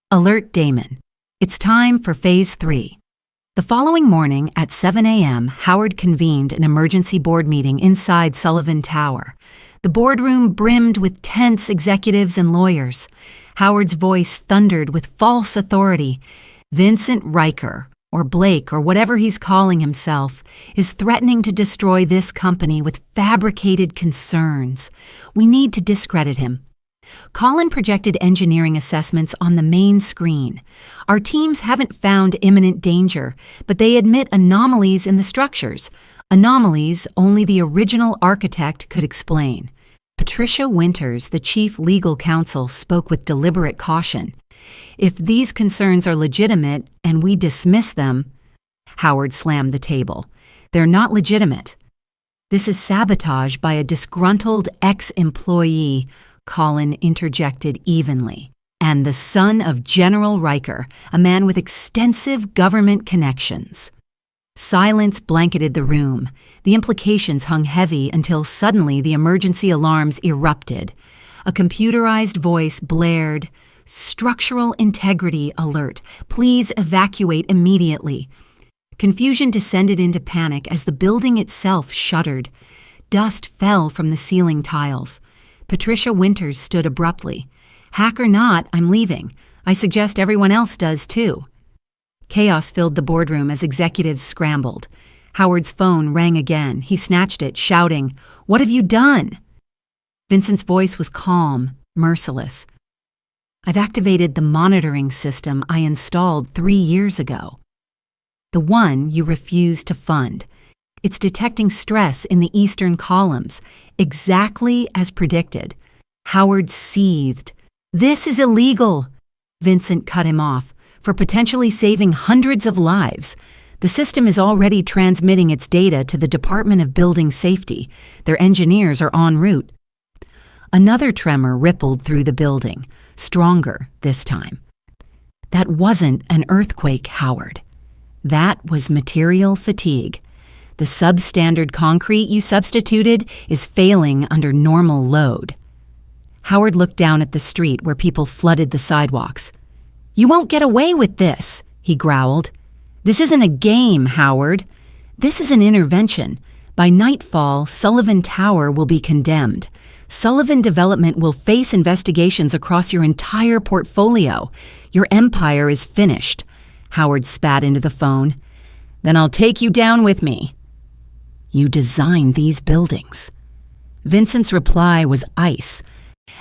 Alert Damon. It's time for Phase 3. The following morning at 7 a.m., Howard convened an emergency board meeting inside Sullivan Tower. The boardroom brimmed with tense executives and lawyers. Howard's voice thundered with false authority. Vincent Riker, or Blake, or whatever he's calling himself, is threatening to destroy this company with fabricated concerns. We need to discredit him. Colin projected engineering assessments on the main screen. Our teams haven't found imminent danger, but they admit anomalies in the structures. Anomalies only the original architect could explain. Patricia Winters, the chief legal counsel, spoke with deliberate caution. If these concerns are legitimate and we dismiss them, Howard slammed the table. They're not legitimate. This is sabotage by a disgruntled ex-employee, Colin interjected evenly, and the son of General Riker, a man with extensive government connections. Silence blanketed the room. The implications hung heavy until suddenly the emergency alarms erupted. A computerized voice blared, "Structural integrity alert. Please evacuate immediately." Confusion descended into panic as the building itself shuddered. Dust fell from the ceiling tiles. Patricia Winters stood abruptly. "Hack or not, I'm leaving. I suggest everyone else does too." Chaos filled the boardroom as executives scrambled. Howard's phone rang again. He snatched it, shouting, "What have you done?" Vincent's voice was calm, merciless. "I've activated the monitoring system I installed 3 years ago. The one you refused to fund. It's detecting stress in the eastern columns, exactly as predicted." Howard seethed. "This is illegal." Vincent cut him off. "For potentially saving hundreds of lives. The system is already transmitting its data to the Department of Building Safety. Their engineers are en route." Another tremor rippled through the building, stronger this time. That wasn't an earthquake, Howard. That was material fatigue. The substandard concrete you substituted is failing under normal load. Howard looked down at the street where people flooded the sidewalks. "You won't get away with this," he growled. This isn't a game, Howard. This is an intervention. By nightfall, Sullivan Tower will be condemned. Sullivan Development will face investigations across your entire portfolio. Your empire is finished. Howard spat into the phone. Then I'll take you down with me. You designed these buildings. Vincent's reply was ice,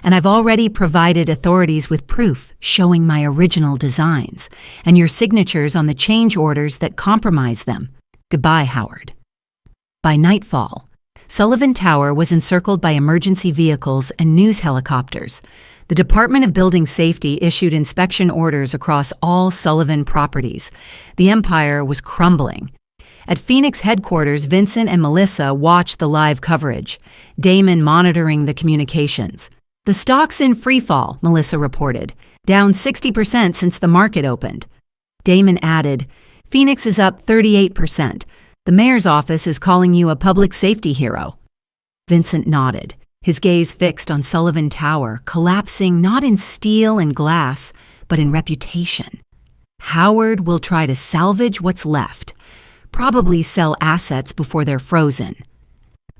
and I've already provided authorities with proof showing my original designs and your signatures on the change orders that compromise them. Goodbye, Howard. By nightfall, Sullivan Tower was encircled by emergency vehicles and news helicopters. The Department of Building Safety issued inspection orders across all Sullivan properties. The empire was crumbling. At Phoenix headquarters, Vincent and Melissa watched the live coverage, Damon monitoring the communications. The stock's in freefall, Melissa reported, down 60% since the market opened. Damon added, Phoenix is up 38%. The mayor's office is calling you a public safety hero. Vincent nodded, his gaze fixed on Sullivan Tower, collapsing not in steel and glass, but in reputation. Howard will try to salvage what's left, probably sell assets before they're frozen.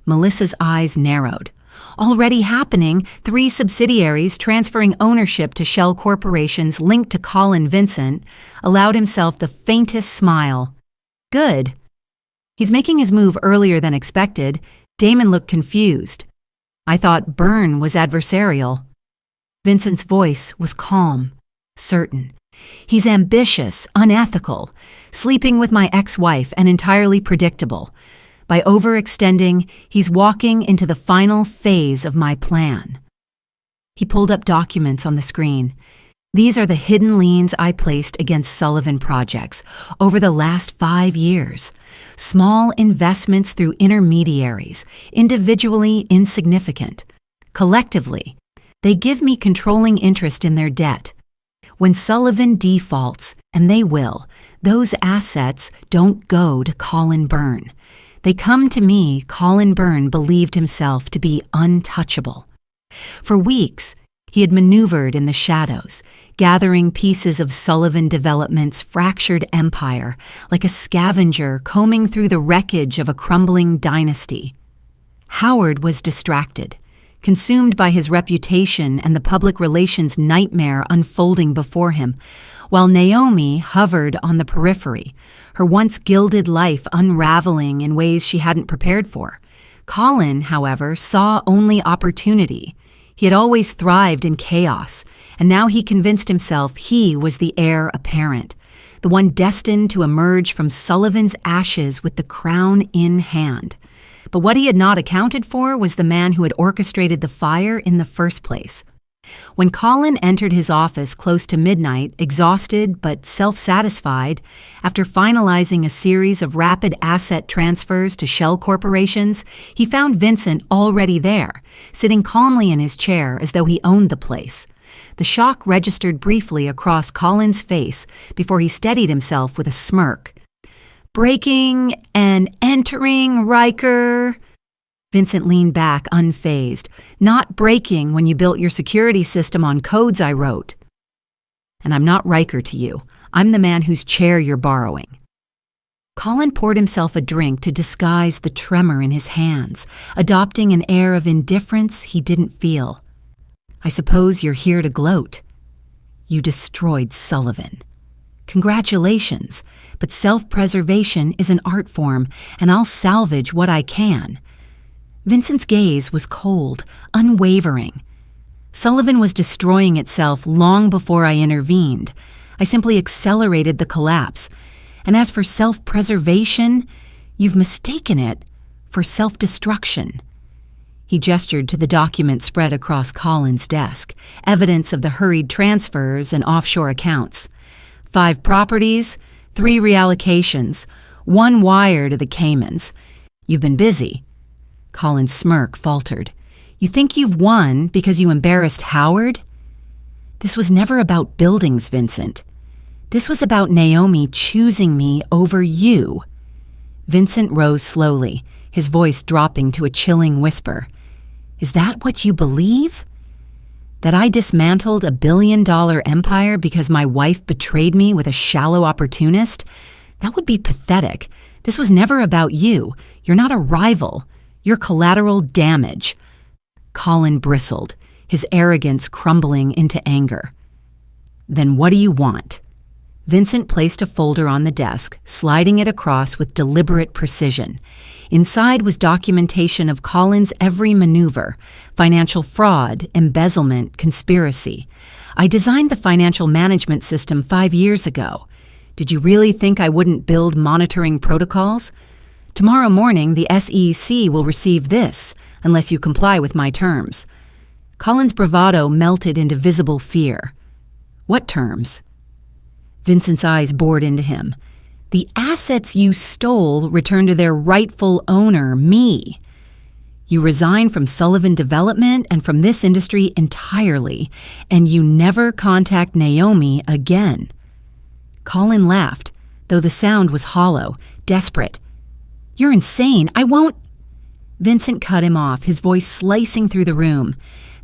Melissa's eyes narrowed. Already happening, 3 subsidiaries transferring ownership to shell corporations linked to Colin Vincent allowed himself the faintest smile. Good. He's making his move earlier than expected. Damon looked confused. I thought Byrne was adversarial. Vincent's voice was calm, certain. He's ambitious, unethical, sleeping with my ex-wife, and entirely predictable. By overextending, he's walking into the final phase of my plan. He pulled up documents on the screen. These are the hidden liens I placed against Sullivan projects over the last 5 years. Small investments through intermediaries, individually insignificant. Collectively, they give me controlling interest in their debt. When Sullivan defaults, and they will, those assets don't go to Colin Byrne. They come to me. Colin Byrne believed himself to be untouchable. For weeks, he had maneuvered in the shadows, gathering pieces of Sullivan Development's fractured empire like a scavenger combing through the wreckage of a crumbling dynasty. Howard was distracted, consumed by his reputation and the public relations nightmare unfolding before him, while Naomi hovered on the periphery, her once gilded life unraveling in ways she hadn't prepared for. Colin, however, saw only opportunity. He had always thrived in chaos, and now he convinced himself he was the heir apparent, the one destined to emerge from Sullivan's ashes with the crown in hand. But what he had not accounted for was the man who had orchestrated the fire in the first place. When Colin entered his office close to midnight, exhausted but self-satisfied, after finalizing a series of rapid asset transfers to shell corporations, he found Vincent already there, sitting calmly in his chair as though he owned the place. The shock registered briefly across Colin's face before he steadied himself with a smirk. "Breaking and entering, Riker." Vincent leaned back, unfazed. "Not breaking when you built your security system on codes I wrote." "And I'm not Riker to you. I'm the man whose chair you're borrowing." Colin poured himself a drink to disguise the tremor in his hands, adopting an air of indifference he didn't feel. "I suppose you're here to gloat. You destroyed Sullivan. Congratulations, but self-preservation is an art form, and I'll salvage what I can." Vincent's gaze was cold, unwavering. Sullivan was destroying itself long before I intervened. I simply accelerated the collapse. And as for self-preservation, you've mistaken it for self-destruction. He gestured to the document spread across Colin's desk, evidence of the hurried transfers and offshore accounts. 5 properties, 3 reallocations, 1 wire to the Caymans. You've been busy. Colin's smirk faltered. You think you've won because you embarrassed Howard? This was never about buildings, Vincent. This was about Naomi choosing me over you. Vincent rose slowly, his voice dropping to a chilling whisper. Is that what you believe? That I dismantled a $1 billion empire because my wife betrayed me with a shallow opportunist? That would be pathetic. This was never about you. You're not a rival. You're collateral damage. Colin bristled, his arrogance crumbling into anger. Then what do you want? Vincent placed a folder on the desk, sliding it across with deliberate precision. Inside was documentation of Colin's every maneuver: financial fraud, embezzlement, conspiracy. I designed the financial management system 5 years ago. Did you really think I wouldn't build monitoring protocols? Tomorrow morning, the SEC will receive this, unless you comply with my terms. Colin's bravado melted into visible fear. What terms? Vincent's eyes bored into him. The assets you stole returned to their rightful owner, me. You resign from Sullivan Development and from this industry entirely, and you never contact Naomi again. Colin laughed, though the sound was hollow, desperate. You're insane. I won't. Vincent cut him off, his voice slicing through the room.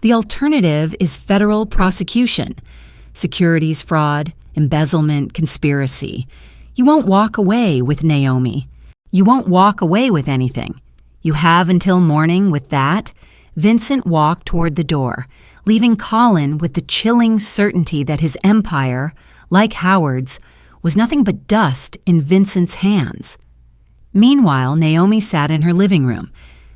The alternative is federal prosecution. Securities fraud, embezzlement, conspiracy. You won't walk away with Naomi. You won't walk away with anything. You have until morning with that. Vincent walked toward the door, leaving Colin with the chilling certainty that his empire, like Howard's, was nothing but dust in Vincent's hands. Meanwhile, Naomi sat in her living room,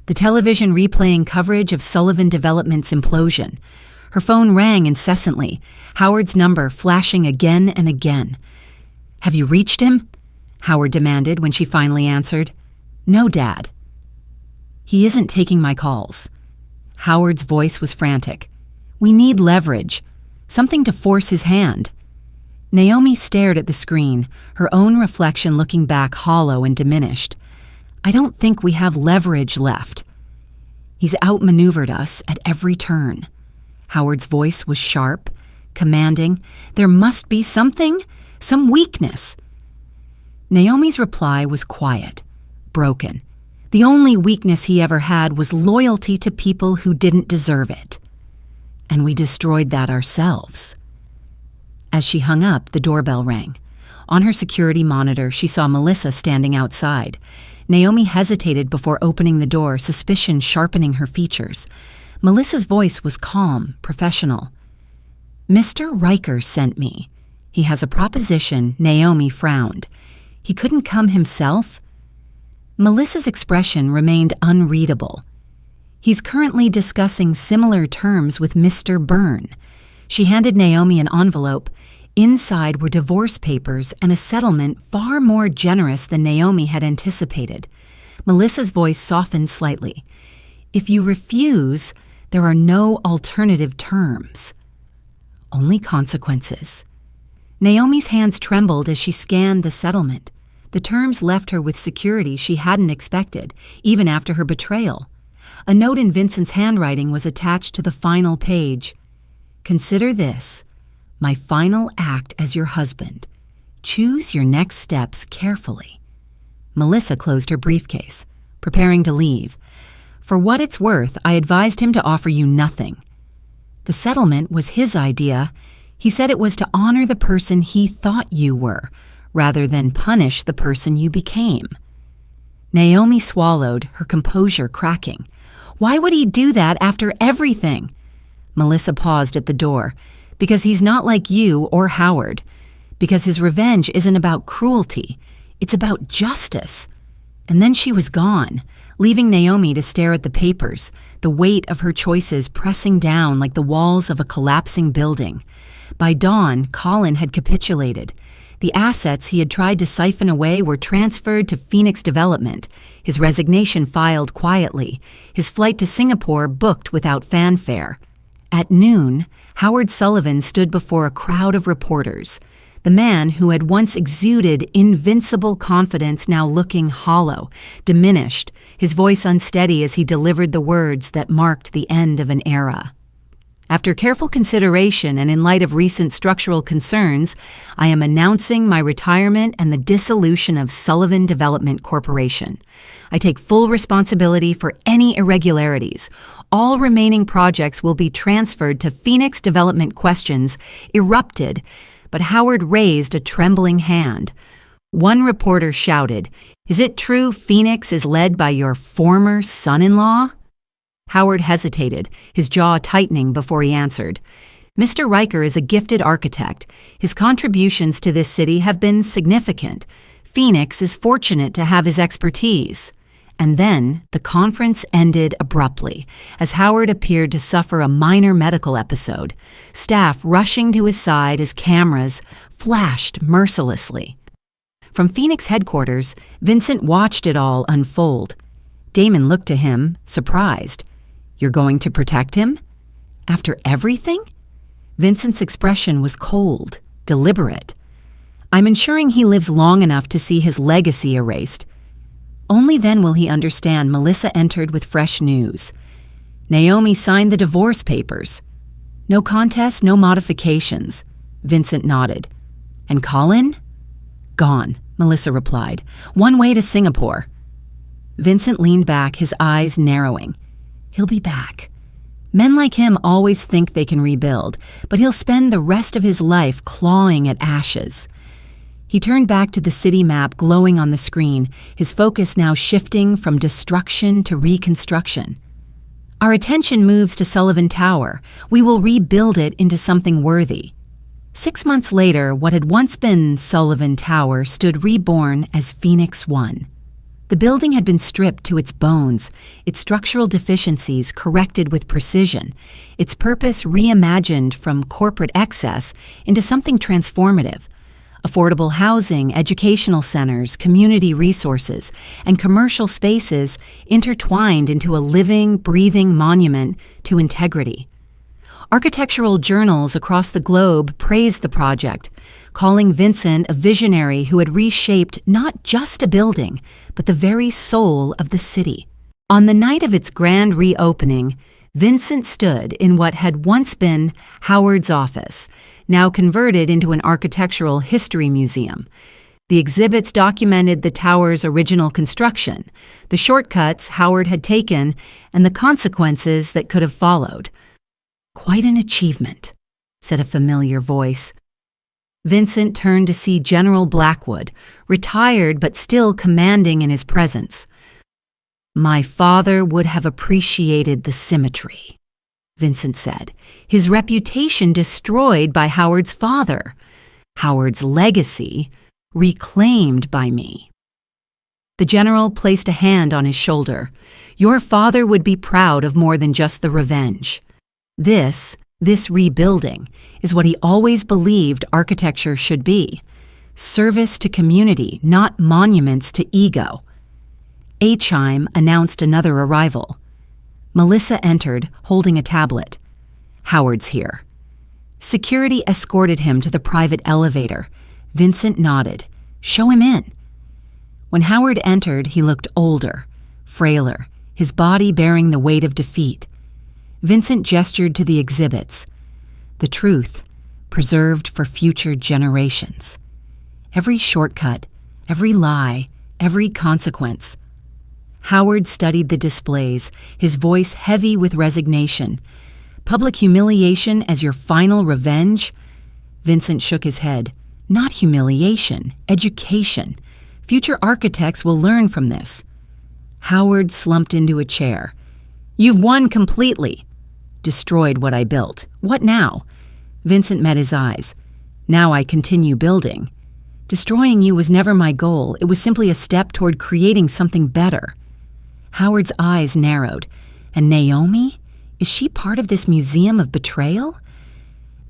the television replaying coverage of Sullivan Development's implosion. Her phone rang incessantly, Howard's number flashing again and again. Have you reached him? Howard demanded when she finally answered. No, Dad. He isn't taking my calls. Howard's voice was frantic. We need leverage, something to force his hand. Naomi stared at the screen, her own reflection looking back hollow and diminished. I don't think we have leverage left. He's outmaneuvered us at every turn. Howard's voice was sharp, commanding. There must be something, some weakness. Naomi's reply was quiet, broken. The only weakness he ever had was loyalty to people who didn't deserve it. And we destroyed that ourselves. As she hung up, the doorbell rang. On her security monitor, she saw Melissa standing outside. Naomi hesitated before opening the door, suspicion sharpening her features. Melissa's voice was calm, professional. Mr. Riker sent me. He has a proposition. Naomi frowned. He couldn't come himself? Melissa's expression remained unreadable. He's currently discussing similar terms with Mr. Byrne. She handed Naomi an envelope. Inside were divorce papers and a settlement far more generous than Naomi had anticipated. Melissa's voice softened slightly. If you refuse, there are no alternative terms. Only consequences. Naomi's hands trembled as she scanned the settlement. The terms left her with security she hadn't expected, even after her betrayal. A note in Vincent's handwriting was attached to the final page. Consider this, my final act as your husband. Choose your next steps carefully. Melissa closed her briefcase, preparing to leave. For what it's worth, I advised him to offer you nothing. The settlement was his idea. He said it was to honor the person he thought you were, rather than punish the person you became. Naomi swallowed, her composure cracking. Why would he do that after everything? Melissa paused at the door. Because he's not like you or Howard. Because his revenge isn't about cruelty. It's about justice. And then she was gone, leaving Naomi to stare at the papers, the weight of her choices pressing down like the walls of a collapsing building. By dawn, Colin had capitulated. The assets he had tried to siphon away were transferred to Phoenix Development, his resignation filed quietly, his flight to Singapore booked without fanfare. At noon, Howard Sullivan stood before a crowd of reporters. The man who had once exuded invincible confidence now looking hollow, diminished, his voice unsteady as he delivered the words that marked the end of an era. After careful consideration and in light of recent structural concerns, I am announcing my retirement and the dissolution of Sullivan Development Corporation. I take full responsibility for any irregularities. All remaining projects will be transferred to Phoenix Development. Questions erupted, but Howard raised a trembling hand. One reporter shouted, "Is it true Phoenix is led by your former son-in-law?" Howard hesitated, his jaw tightening before he answered. "Mr. Riker is a gifted architect. His contributions to this city have been significant. Phoenix is fortunate to have his expertise." And then the conference ended abruptly as Howard appeared to suffer a minor medical episode, staff rushing to his side as cameras flashed mercilessly. From Phoenix headquarters, Vincent watched it all unfold. Damon looked to him, surprised. "You're going to protect him? After everything?" Vincent's expression was cold, deliberate. "I'm ensuring he lives long enough to see his legacy erased. Only then will he understand Melissa entered with fresh news. Naomi signed the divorce papers. No contest, no modifications." Vincent nodded. "And Colin?" "Gone," Melissa replied. "One way to Singapore." Vincent leaned back, his eyes narrowing. He'll be back. Men like him always think they can rebuild, but he'll spend the rest of his life clawing at ashes. He turned back to the city map glowing on the screen, his focus now shifting from destruction to reconstruction. "Our attention moves to Sullivan Tower. We will rebuild it into something worthy." 6 months later, what had once been Sullivan Tower stood reborn as Phoenix One. The building had been stripped to its bones, its structural deficiencies corrected with precision, its purpose reimagined from corporate excess into something transformative. Affordable housing, educational centers, community resources, and commercial spaces intertwined into a living, breathing monument to integrity. Architectural journals across the globe praised the project, calling Vincent a visionary who had reshaped not just a building, but the very soul of the city. On the night of its grand reopening, Vincent stood in what had once been Howard's office, now converted into an architectural history museum. The exhibits documented the tower's original construction, the shortcuts Howard had taken, and the consequences that could have followed. "Quite an achievement," said a familiar voice. Vincent turned to see General Blackwood, retired but still commanding in his presence. "My father would have appreciated the symmetry," Vincent said, his reputation destroyed by Howard's father, Howard's legacy reclaimed by me. The general placed a hand on his shoulder. "Your father would be proud of more than just the revenge. This rebuilding is what he always believed architecture should be. Service to community, not monuments to ego." A chime announced another arrival. Melissa entered, holding a tablet. "Howard's here." Security escorted him to the private elevator. Vincent nodded. "Show him in." When Howard entered, he looked older, frailer, his body bearing the weight of defeat. Vincent gestured to the exhibits. The truth, preserved for future generations. Every shortcut, every lie, every consequence. Howard studied the displays, his voice heavy with resignation. "Public humiliation as your final revenge?" Vincent shook his head. "Not humiliation, education. Future architects will learn from this." Howard slumped into a chair. "You've won completely." "Destroyed what I built. What now?" Vincent met his eyes. "Now I continue building. Destroying you was never my goal. It was simply a step toward creating something better." Howard's eyes narrowed. "And Naomi? Is she part of this museum of betrayal?"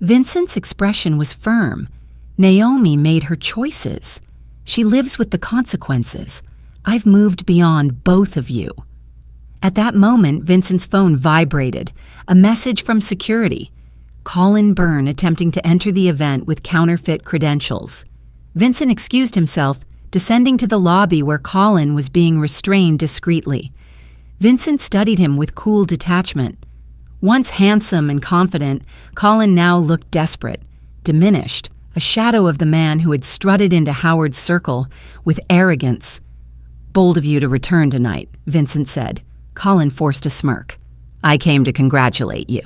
Vincent's expression was firm. "Naomi made her choices. She lives with the consequences. I've moved beyond both of you." At that moment, Vincent's phone vibrated. A message from security. Colin Byrne attempting to enter the event with counterfeit credentials. Vincent excused himself, descending to the lobby where Colin was being restrained discreetly. Vincent studied him with cool detachment. Once handsome and confident, Colin now looked desperate, diminished, a shadow of the man who had strutted into Howard's circle with arrogance. "Bold of you to return tonight," Vincent said. Colin forced a smirk. "I came to congratulate you."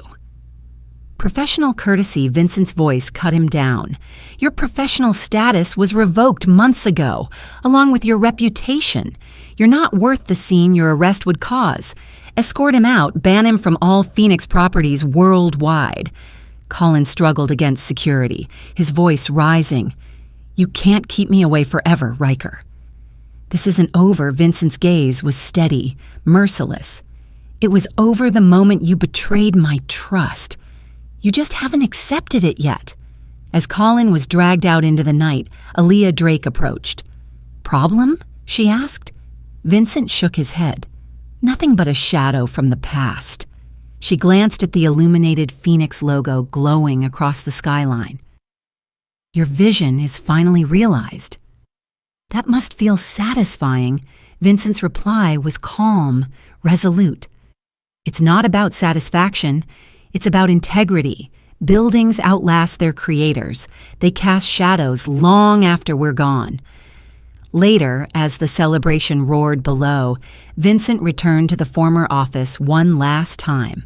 Professional courtesy, Vincent's voice cut him down. Your professional status was revoked months ago, along with your reputation. You're not worth the scene your arrest would cause. Escort him out, ban him from all Phoenix properties worldwide. Colin struggled against security, his voice rising. You can't keep me away forever, Riker. This isn't over. Vincent's gaze was steady, merciless. It was over the moment you betrayed my trust. You just haven't accepted it yet. As Colin was dragged out into the night, Aaliyah Drake approached. Problem? She asked. Vincent shook his head. Nothing but a shadow from the past. She glanced at the illuminated Phoenix logo glowing across the skyline. Your vision is finally realized. That must feel satisfying. Vincent's reply was calm, resolute. It's not about satisfaction. It's about integrity. Buildings outlast their creators. They cast shadows long after we're gone. Later, as the celebration roared below, Vincent returned to the former office one last time.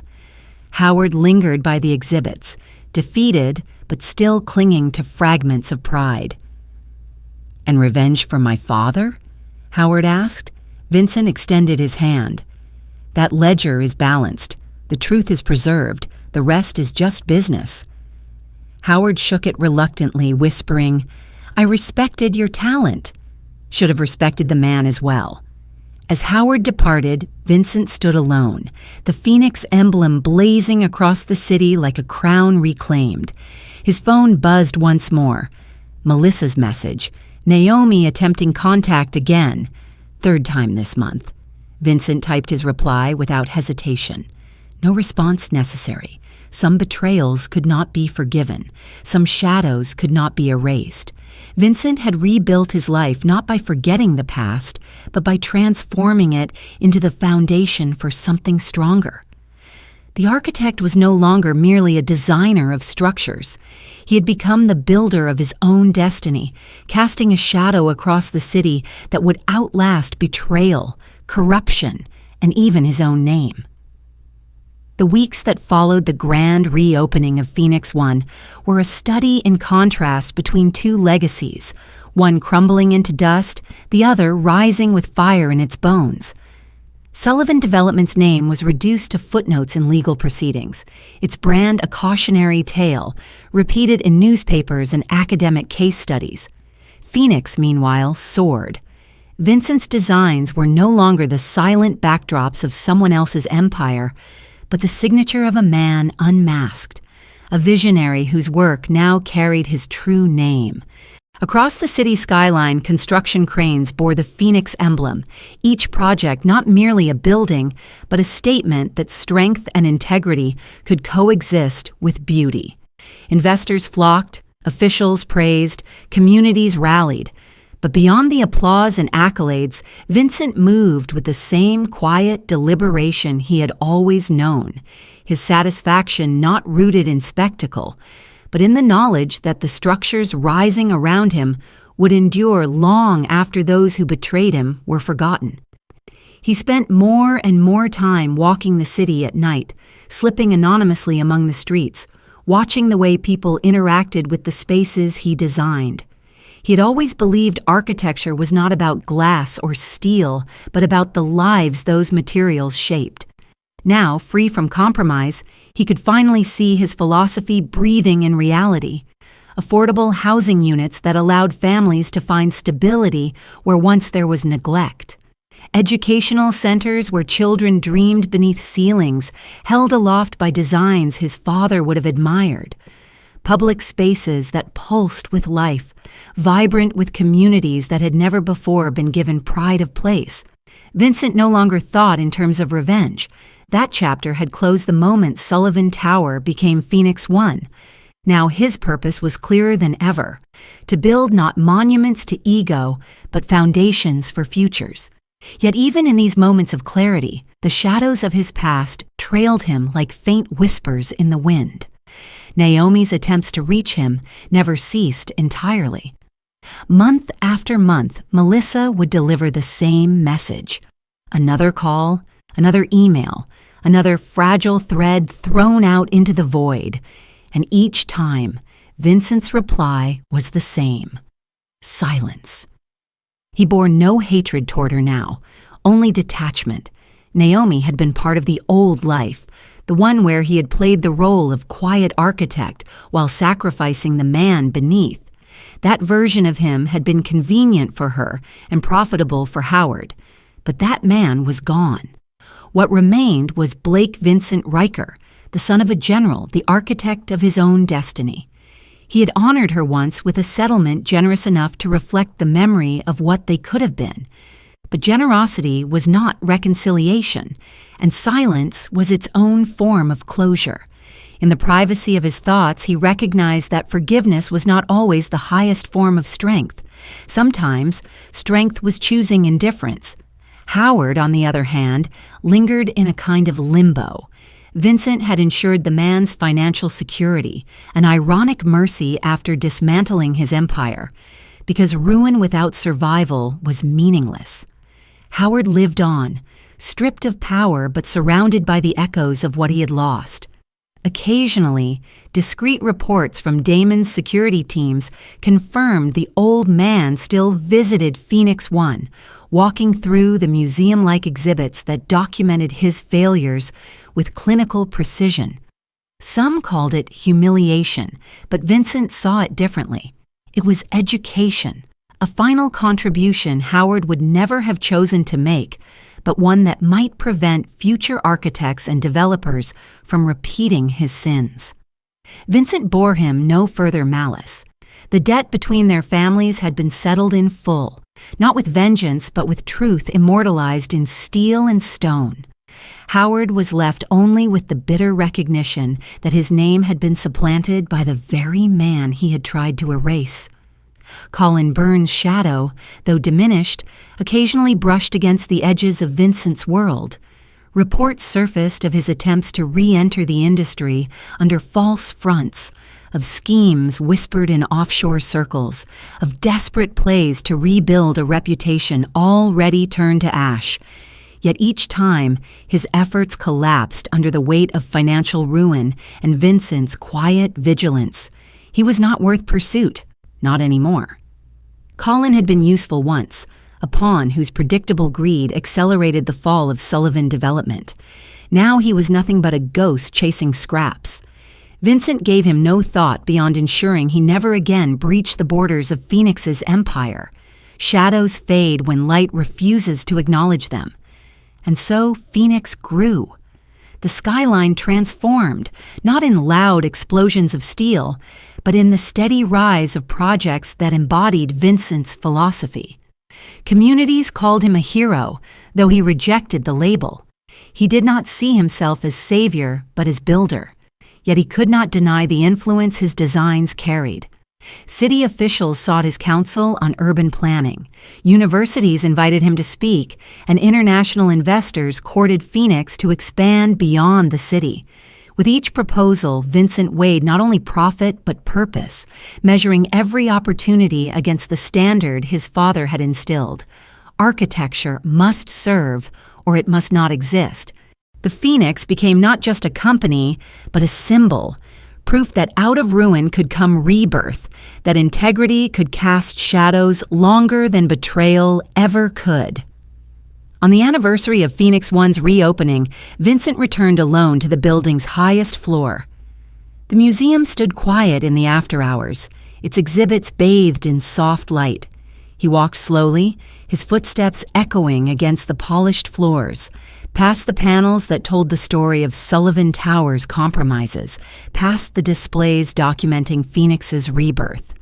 Howard lingered by the exhibits, defeated but still clinging to fragments of pride. And revenge for my father? Howard asked. Vincent extended his hand. That ledger is balanced. The truth is preserved. The rest is just business. Howard shook it reluctantly, whispering, I respected your talent. Should have respected the man as well. As Howard departed, Vincent stood alone, the Phoenix emblem blazing across the city like a crown reclaimed. His phone buzzed once more. Melissa's message. Naomi attempting contact again. Third time this month. Vincent typed his reply without hesitation. No response necessary. Some betrayals could not be forgiven. Some shadows could not be erased. Vincent had rebuilt his life not by forgetting the past, but by transforming it into the foundation for something stronger. The architect was no longer merely a designer of structures. He had become the builder of his own destiny, casting a shadow across the city that would outlast betrayal, corruption, and even his own name. The weeks that followed the grand reopening of Phoenix One were a study in contrast between two legacies, one crumbling into dust, the other rising with fire in its bones. Sullivan Development's name was reduced to footnotes in legal proceedings, its brand a cautionary tale, repeated in newspapers and academic case studies. Phoenix, meanwhile, soared. Vincent's designs were no longer the silent backdrops of someone else's empire, but the signature of a man unmasked, a visionary whose work now carried his true name. Across the city skyline, construction cranes bore the Phoenix emblem, each project not merely a building, but a statement that strength and integrity could coexist with beauty. Investors flocked, officials praised, communities rallied. But beyond the applause and accolades, Vincent moved with the same quiet deliberation he had always known, his satisfaction not rooted in spectacle, but in the knowledge that the structures rising around him would endure long after those who betrayed him were forgotten. He spent more and more time walking the city at night, slipping anonymously among the streets, watching the way people interacted with the spaces he designed. He had always believed architecture was not about glass or steel, but about the lives those materials shaped. Now, free from compromise, he could finally see his philosophy breathing in reality. Affordable housing units that allowed families to find stability where once there was neglect. Educational centers where children dreamed beneath ceilings, held aloft by designs his father would have admired. Public spaces that pulsed with life, vibrant with communities that had never before been given pride of place. Vincent no longer thought in terms of revenge. That chapter had closed the moment Sullivan Tower became Phoenix One. Now his purpose was clearer than ever, to build not monuments to ego, but foundations for futures. Yet even in these moments of clarity, the shadows of his past trailed him like faint whispers in the wind. Naomi's attempts to reach him never ceased entirely. Month after month, Melissa would deliver the same message. Another call, another email, another fragile thread thrown out into the void. and each time, Vincent's reply was the same: silence. He bore no hatred toward her now, only detachment. Naomi had been part of the old life, the one where he had played the role of quiet architect while sacrificing the man beneath. That version of him had been convenient for her and profitable for Howard, but that man was gone. What remained was Blake Vincent Riker, the son of a general, the architect of his own destiny. He had honored her once with a settlement generous enough to reflect the memory of what they could have been. But generosity was not reconciliation, and silence was its own form of closure. In the privacy of his thoughts, he recognized that forgiveness was not always the highest form of strength. Sometimes, strength was choosing indifference. Howard, on the other hand, lingered in a kind of limbo. Vincent had ensured the man's financial security, an ironic mercy after dismantling his empire, because ruin without survival was meaningless. Howard lived on, stripped of power but surrounded by the echoes of what he had lost. Occasionally, discreet reports from Damon's security teams confirmed the old man still visited Phoenix One, walking through the museum-like exhibits that documented his failures with clinical precision. Some called it humiliation, but Vincent saw it differently. It was education, a final contribution Howard would never have chosen to make, but one that might prevent future architects and developers from repeating his sins. Vincent bore him no further malice. The debt between their families had been settled in full, not with vengeance but with truth immortalized in steel and stone. Howard was left only with the bitter recognition that his name had been supplanted by the very man he had tried to erase. Colin Burns' shadow, though diminished, occasionally brushed against the edges of Vincent's world. Reports surfaced of his attempts to re-enter the industry under false fronts, of schemes whispered in offshore circles, of desperate plays to rebuild a reputation already turned to ash. Yet each time, his efforts collapsed under the weight of financial ruin and Vincent's quiet vigilance. He was not worth pursuit, not anymore. Colin had been useful once, a pawn whose predictable greed accelerated the fall of Sullivan Development. Now he was nothing but a ghost chasing scraps. Vincent gave him no thought beyond ensuring he never again breached the borders of Phoenix's empire. Shadows fade when light refuses to acknowledge them. And so Phoenix grew. The skyline transformed, not in loud explosions of steel, but in the steady rise of projects that embodied Vincent's philosophy. Communities called him a hero, though he rejected the label. He did not see himself as savior, but as builder. Yet he could not deny the influence his designs carried. City officials sought his counsel on urban planning. Universities invited him to speak, and international investors courted Phoenix to expand beyond the city. With each proposal, Vincent weighed not only profit but purpose, measuring every opportunity against the standard his father had instilled. Architecture must serve, or it must not exist. The Phoenix became not just a company, but a symbol, proof that out of ruin could come rebirth, that integrity could cast shadows longer than betrayal ever could. On the anniversary of Phoenix One's reopening, Vincent returned alone to the building's highest floor. The museum stood quiet in the after hours, its exhibits bathed in soft light. He walked slowly, his footsteps echoing against the polished floors, past the panels that told the story of Sullivan Towers' compromises, past the displays documenting Phoenix's rebirth.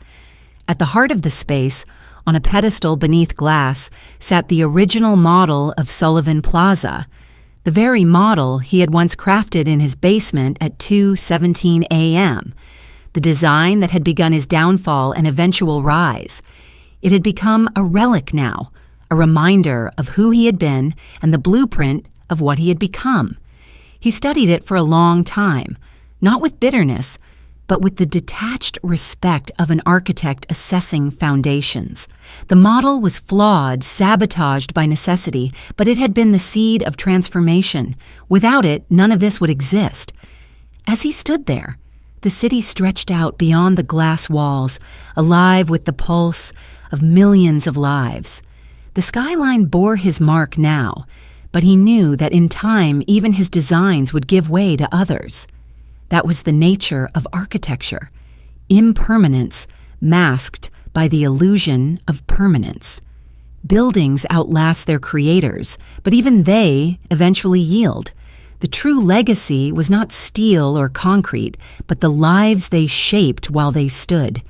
At the heart of the space, on a pedestal beneath glass, sat the original model of Sullivan Plaza, the very model he had once crafted in his basement at 2:17 a.m., the design that had begun his downfall and eventual rise. It had become a relic now, a reminder of who he had been and the blueprint of what he had become. He studied it for a long time, not with bitterness, but with the detached respect of an architect assessing foundations. The model was flawed, sabotaged by necessity, but it had been the seed of transformation. Without it, none of this would exist. As he stood there, The city stretched out beyond the glass walls, alive with the pulse of millions of lives. The skyline bore his mark now, but he knew that in time even his designs would give way to others. That was the nature of architecture: impermanence masked by the illusion of permanence. Buildings outlast their creators, but even they eventually yield. The true legacy was not steel or concrete, but the lives they shaped while they stood.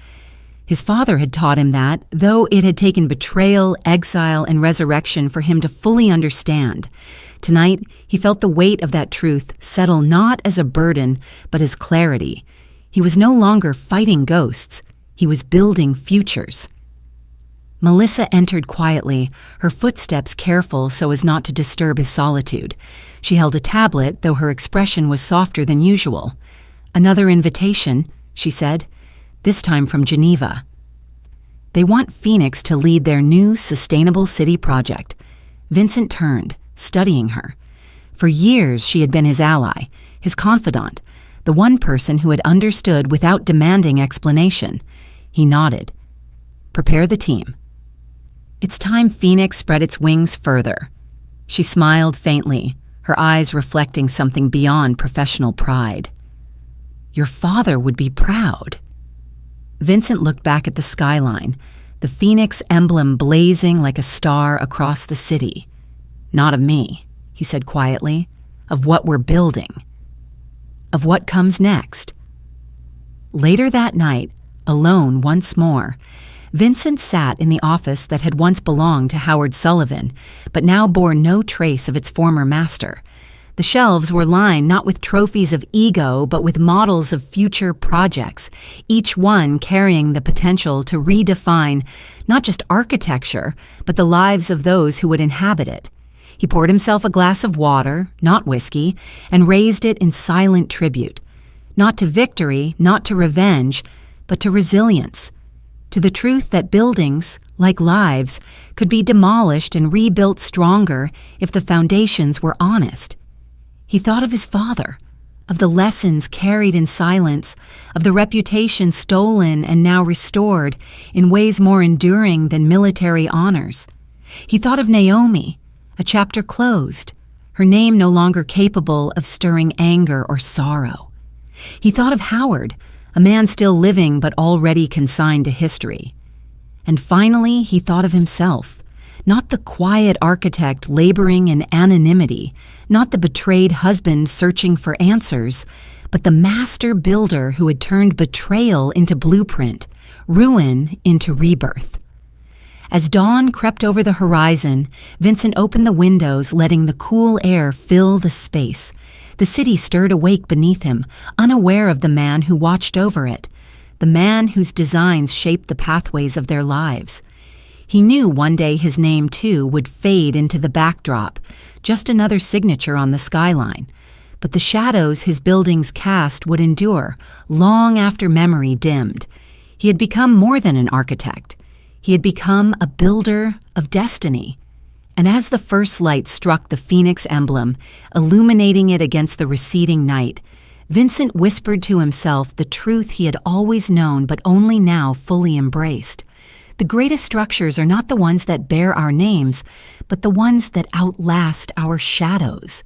His father had taught him that, though it had taken betrayal, exile, and resurrection for him to fully understand. Tonight, he felt the weight of that truth settle not as a burden, but as clarity. He was no longer fighting ghosts. He was building futures. Melissa entered quietly, her footsteps careful so as not to disturb his solitude. She held a tablet, though her expression was softer than usual. "Another invitation," she said, this time from Geneva. "They want Phoenix to lead their new sustainable city project." Vincent turned, studying her. For years she had been his ally, his confidant, the one person who had understood without demanding explanation. He nodded. "Prepare the team." "It's time Phoenix spread its wings further." She smiled faintly, her eyes reflecting something beyond professional pride. "Your father would be proud." Vincent looked back at the skyline, the Phoenix emblem blazing like a star across the city. "Not of me," he said quietly, "of what we're building. Of what comes next." Later that night, alone once more, Vincent sat in the office that had once belonged to Howard Sullivan, but now bore no trace of its former master. The shelves were lined not with trophies of ego, but with models of future projects, each one carrying the potential to redefine not just architecture, but the lives of those who would inhabit it. He poured himself a glass of water, not whiskey, and raised it in silent tribute, not to victory, not to revenge, but to resilience, to the truth that buildings, like lives, could be demolished and rebuilt stronger if the foundations were honest. He thought of his father, of the lessons carried in silence, of the reputation stolen and now restored in ways more enduring than military honors. He thought of Naomi, a chapter closed, her name no longer capable of stirring anger or sorrow. He thought of Howard, a man still living but already consigned to history. And finally, he thought of himself, not the quiet architect laboring in anonymity, not the betrayed husband searching for answers, but the master builder who had turned betrayal into blueprint, ruin into rebirth. As dawn crept over the horizon, Vincent opened the windows, letting the cool air fill the space. The city stirred awake beneath him, unaware of the man who watched over it, the man whose designs shaped the pathways of their lives. He knew one day his name, too, would fade into the backdrop, just another signature on the skyline. But the shadows his buildings cast would endure, long after memory dimmed. He had become more than an architect. He had become a builder of destiny. And as the first light struck the Phoenix emblem, illuminating it against the receding night, Vincent whispered to himself the truth he had always known but only now fully embraced. The greatest structures are not the ones that bear our names, but the ones that outlast our shadows.